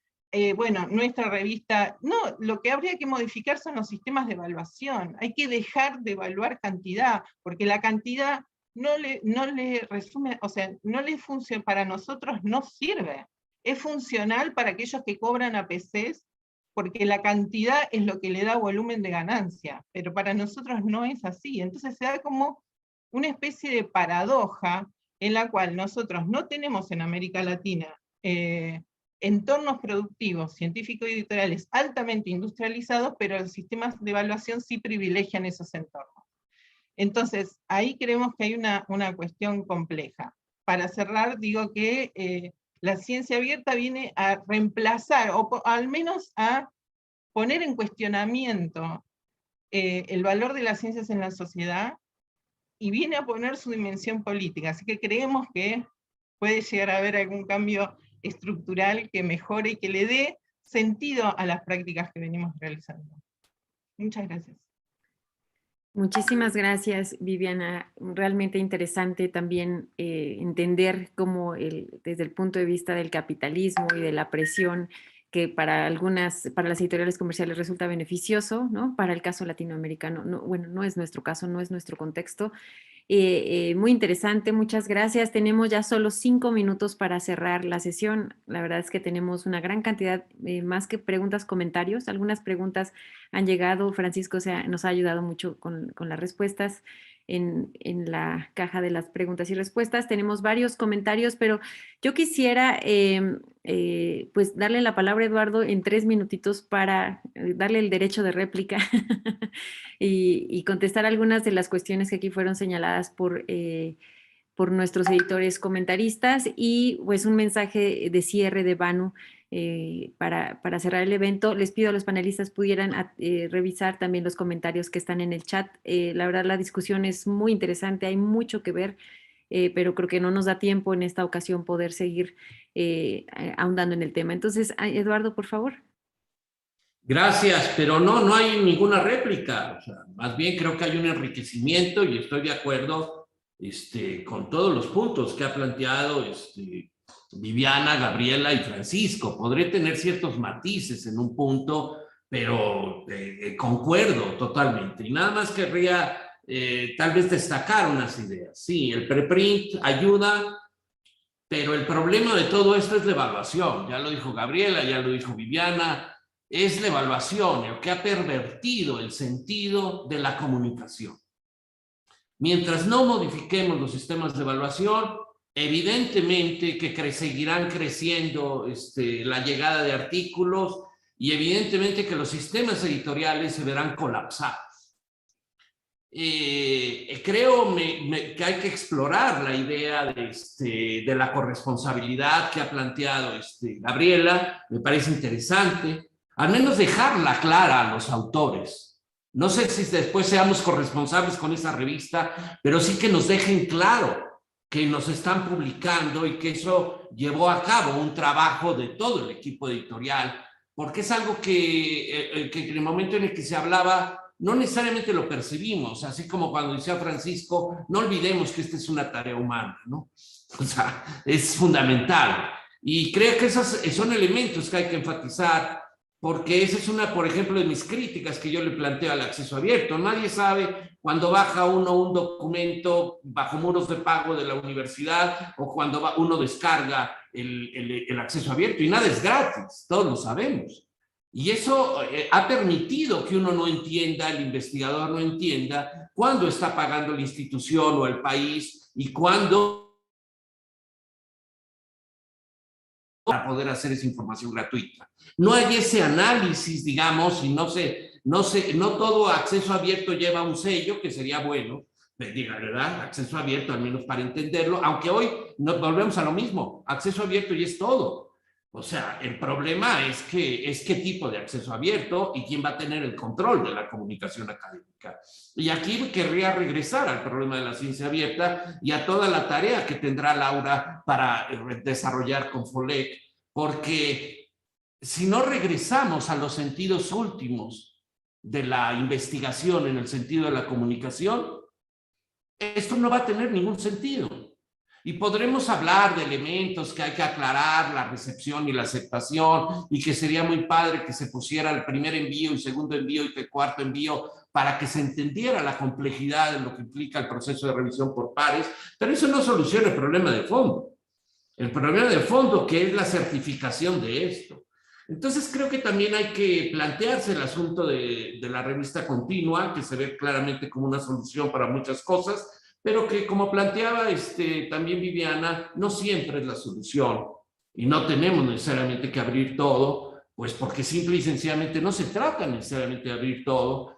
bueno, nuestra revista, no, lo que habría que modificar son los sistemas de evaluación, hay que dejar de evaluar cantidad, porque la cantidad no le resume, o sea, no le funciona, para nosotros no sirve, es funcional para aquellos que cobran APCs, porque la cantidad es lo que le da volumen de ganancia, pero para nosotros no es así, entonces se da como una especie de paradoja en la cual nosotros no tenemos en América Latina entornos productivos, científicos y editoriales altamente industrializados, pero los sistemas de evaluación sí privilegian esos entornos. Entonces, ahí creemos que hay una cuestión compleja. Para cerrar, digo que la ciencia abierta viene a reemplazar, o al menos a poner en cuestionamiento el valor de las ciencias en la sociedad, y viene a poner su dimensión política, así que creemos que puede llegar a haber algún cambio estructural que mejore y que le dé sentido a las prácticas que venimos realizando. Muchas gracias. Muchísimas gracias, Viviana. Realmente interesante también entender cómo desde el punto de vista del capitalismo y de la presión que para las editoriales comerciales resulta beneficioso, ¿no? Para el caso latinoamericano, no, bueno, no es nuestro caso, no es nuestro contexto. Muy interesante, muchas gracias. Tenemos ya solo 5 minutos para cerrar la sesión. La verdad es que tenemos una gran cantidad, más que preguntas, comentarios. Algunas preguntas han llegado. Francisco nos ha ayudado mucho con las respuestas en la caja de las preguntas y respuestas. Tenemos varios comentarios, pero yo quisiera pues darle la palabra a Eduardo en 3 minutitos para darle el derecho de réplica y contestar algunas de las cuestiones que aquí fueron señaladas por nuestros editores comentaristas, y pues un mensaje de cierre de Banu para cerrar el evento. Les pido a los panelistas pudieran revisar también los comentarios que están en el chat. La verdad, la discusión es muy interesante, hay mucho que ver, pero creo que no nos da tiempo en esta ocasión poder seguir ahondando en el tema. Entonces, Eduardo, por favor. Gracias, pero no hay ninguna réplica. O sea, más bien creo que hay un enriquecimiento y estoy de acuerdo con todos los puntos que ha planteado Viviana, Gabriela y Francisco. Podré tener ciertos matices en un punto, pero concuerdo totalmente. Y nada más querría tal vez destacar unas ideas. Sí, el preprint ayuda, pero el problema de todo esto es la evaluación. Ya lo dijo Gabriela, ya lo dijo Viviana. Es la evaluación el que ha pervertido el sentido de la comunicación. Mientras no modifiquemos los sistemas de evaluación, evidentemente que seguirán creciendo la llegada de artículos y evidentemente que los sistemas editoriales se verán colapsados. Creo que hay que explorar la idea de la corresponsabilidad que ha planteado Gabriela, me parece interesante. Al menos dejarla clara a los autores. No sé si después seamos corresponsables con esa revista, pero sí que nos dejen claro que nos están publicando y que eso llevó a cabo un trabajo de todo el equipo editorial, porque es algo que en el momento en el que se hablaba no necesariamente lo percibimos, así como cuando decía Francisco, no olvidemos que esta es una tarea humana, ¿no? O sea, es fundamental. Y creo que esos son elementos que hay que enfatizar, porque esa es una, por ejemplo, de mis críticas que yo le planteo al acceso abierto. Nadie sabe cuando baja uno un documento bajo muros de pago de la universidad o cuando uno descarga el acceso abierto, y nada es gratis, todos lo sabemos. Y eso ha permitido que uno no entienda, el investigador no entienda cuándo está pagando la institución o el país y cuándo para poder hacer esa información gratuita. No hay ese análisis, digamos, y no todo acceso abierto lleva un sello, que sería bueno, diga, ¿verdad? Acceso abierto, al menos para entenderlo, aunque hoy nos volvemos a lo mismo, acceso abierto y es todo. O sea, el problema es qué tipo de acceso abierto y quién va a tener el control de la comunicación académica. Y aquí querría regresar al problema de la ciencia abierta y a toda la tarea que tendrá Laura para desarrollar con FOLEC, porque si no regresamos a los sentidos últimos de la investigación en el sentido de la comunicación, esto no va a tener ningún sentido. Y podremos hablar de elementos que hay que aclarar, la recepción y la aceptación, y que sería muy padre que se pusiera el primer envío y segundo envío y el cuarto envío para que se entendiera la complejidad de lo que implica el proceso de revisión por pares, pero eso no soluciona el problema de fondo. El problema de fondo, que es la certificación de esto. Entonces creo que también hay que plantearse el asunto de la revista continua, que se ve claramente como una solución para muchas cosas, pero que, como planteaba también Viviana, no siempre es la solución y no tenemos necesariamente que abrir todo, pues porque simple y sencillamente no se trata necesariamente de abrir todo,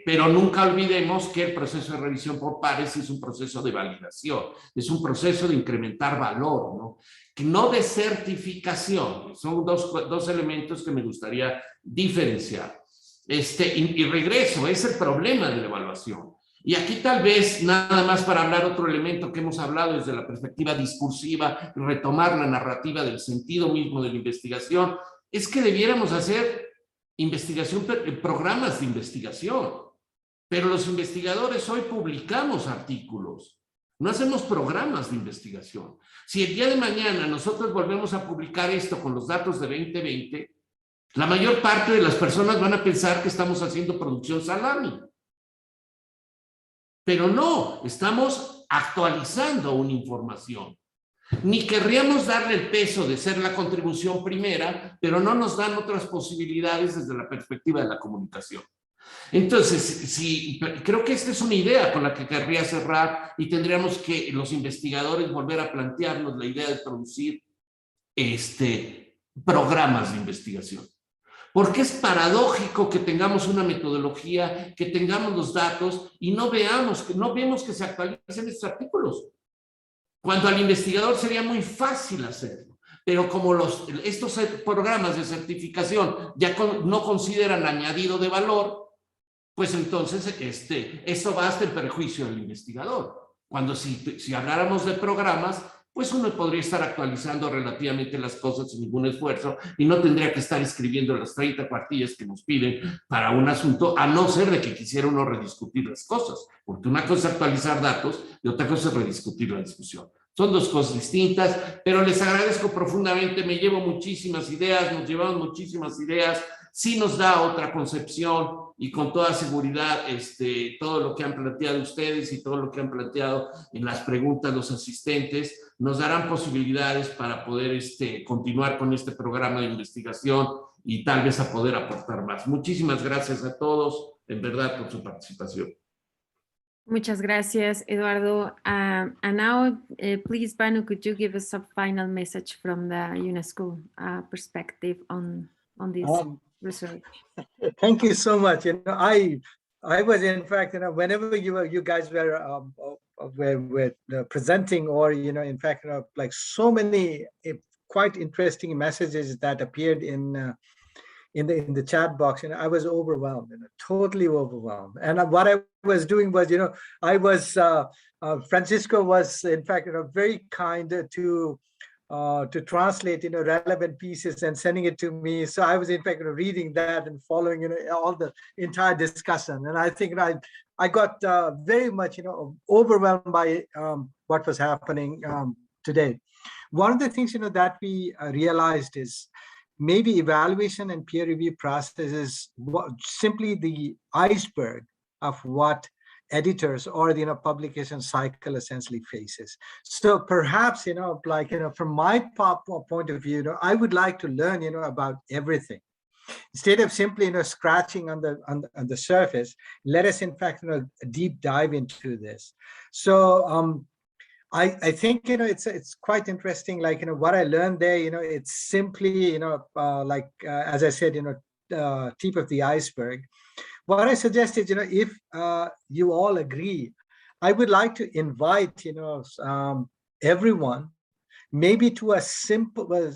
pero nunca olvidemos que el proceso de revisión por pares es un proceso de validación, es un proceso de incrementar valor, ¿no? Que no de certificación. Son dos elementos que me gustaría diferenciar. Y regreso, es el problema de la evaluación. Y aquí tal vez, nada más para hablar otro elemento que hemos hablado desde la perspectiva discursiva, retomar la narrativa del sentido mismo de la investigación, es que debiéramos hacer investigación, programas de investigación. Pero los investigadores hoy publicamos artículos, no hacemos programas de investigación. Si el día de mañana nosotros volvemos a publicar esto con los datos de 2020, la mayor parte de las personas van a pensar que estamos haciendo producción salami. Pero no, estamos actualizando una información. Ni querríamos darle el peso de ser la contribución primera, pero no nos dan otras posibilidades desde la perspectiva de la comunicación. Entonces, creo que esta es una idea con la que querría cerrar y tendríamos que los investigadores volver a plantearnos la idea de producir programas de investigación. Porque es paradójico que tengamos una metodología, que tengamos los datos y no vemos que se actualicen estos artículos. Cuando al investigador sería muy fácil hacerlo. Pero como estos programas de certificación ya no consideran añadido de valor, pues entonces esto va hasta el perjuicio del investigador. Cuando si habláramos de programas, pues uno podría estar actualizando relativamente las cosas sin ningún esfuerzo y no tendría que estar escribiendo las 30 cuartillas que nos piden para un asunto, a no ser de que quisiera uno rediscutir las cosas, porque una cosa es actualizar datos y otra cosa es rediscutir la discusión. Son dos cosas distintas, pero les agradezco profundamente, me llevo muchísimas ideas, nos llevamos muchísimas ideas, sí nos da otra concepción y con toda seguridad todo lo que han planteado ustedes y todo lo que han planteado en las preguntas los asistentes nos darán posibilidades para poder continuar con este programa de investigación y tal vez a poder aportar más. Muchísimas gracias a todos, en verdad, por su participación. Muchas gracias, Eduardo. And now, please, Banu, could you give us a final message from the UNESCO perspective on this research? Thank you so much. I was, in fact, whenever you guys were presenting, or in fact, like so many quite interesting messages that appeared in in the chat box, I was overwhelmed, totally overwhelmed. And what I was doing was, I was Francisco was in fact very kind to translate relevant pieces and sending it to me. So I was in fact reading that and following all the entire discussion. And I think I got very much overwhelmed by what was happening today. One of the things that we realized is maybe evaluation and peer review process is simply the iceberg of what editors or the publication cycle essentially faces. So perhaps from my point of view, I would like to learn about everything. Instead of simply scratching on the surface, let us in fact deep dive into this. So I think it's quite interesting. Like what I learned there, it's simply as I said, tip of the iceberg. What I suggest is, if you all agree, I would like to invite everyone maybe to a similar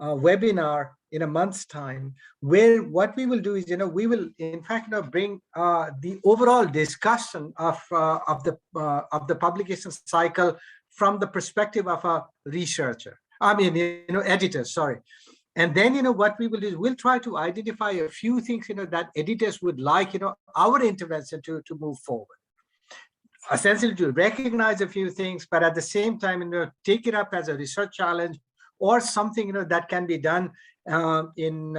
webinar in a month's time, where what we will do is we will in fact bring the overall discussion of the publication cycle from the perspective of a researcher, editor, sorry. And then what we will do is we'll try to identify a few things that editors would like our intervention to move forward, essentially to recognize a few things, but at the same time take it up as a research challenge or something that can be done in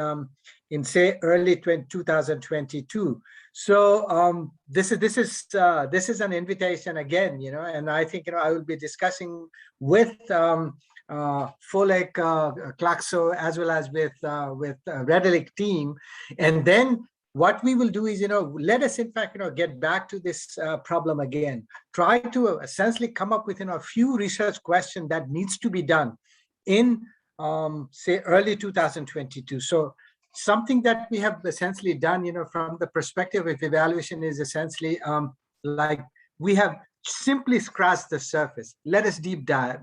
say early 2022. So this is an invitation again, and I think I will be discussing with Folek, Claxo, as well as with Redalyc team, and then what we will do is let us in fact get back to this problem again. Try to essentially come up with a few research questions that needs to be done in say early 2022. So something that we have essentially done from the perspective of evaluation is essentially like we have simply scratched the surface. Let us deep dive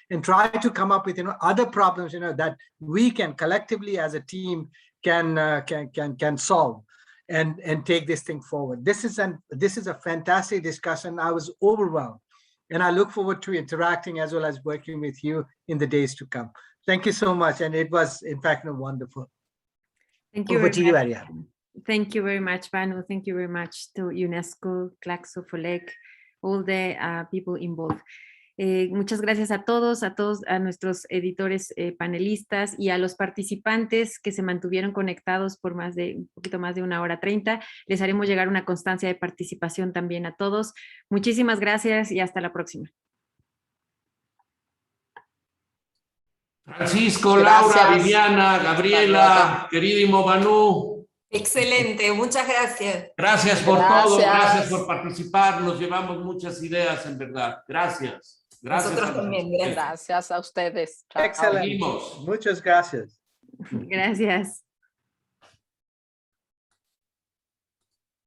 and try to come up with other problems that we can collectively as a team can solve and take this thing forward. This is a fantastic discussion. I was overwhelmed. And I look forward to interacting as well as working with you in the days to come. Thank you so much. And it was, in fact, wonderful. Thank you. Over to you, Ariane. Thank you very much, Banu. Thank you very much to UNESCO, Claxo, Folek, all the people involved. Muchas gracias a todos, a nuestros editores panelistas y a los participantes que se mantuvieron conectados por un poquito más de 1:30. Les haremos llegar una constancia de participación también a todos. Muchísimas gracias y hasta la próxima. Francisco, Laura, Viviana, Gabriela, queridísimo Banu. Excelente, muchas gracias. Gracias por todo, gracias por participar. Nos llevamos muchas ideas, en verdad. Gracias. Gracias. Nosotros también, gracias a ustedes. Excelente. Muchas gracias. Gracias.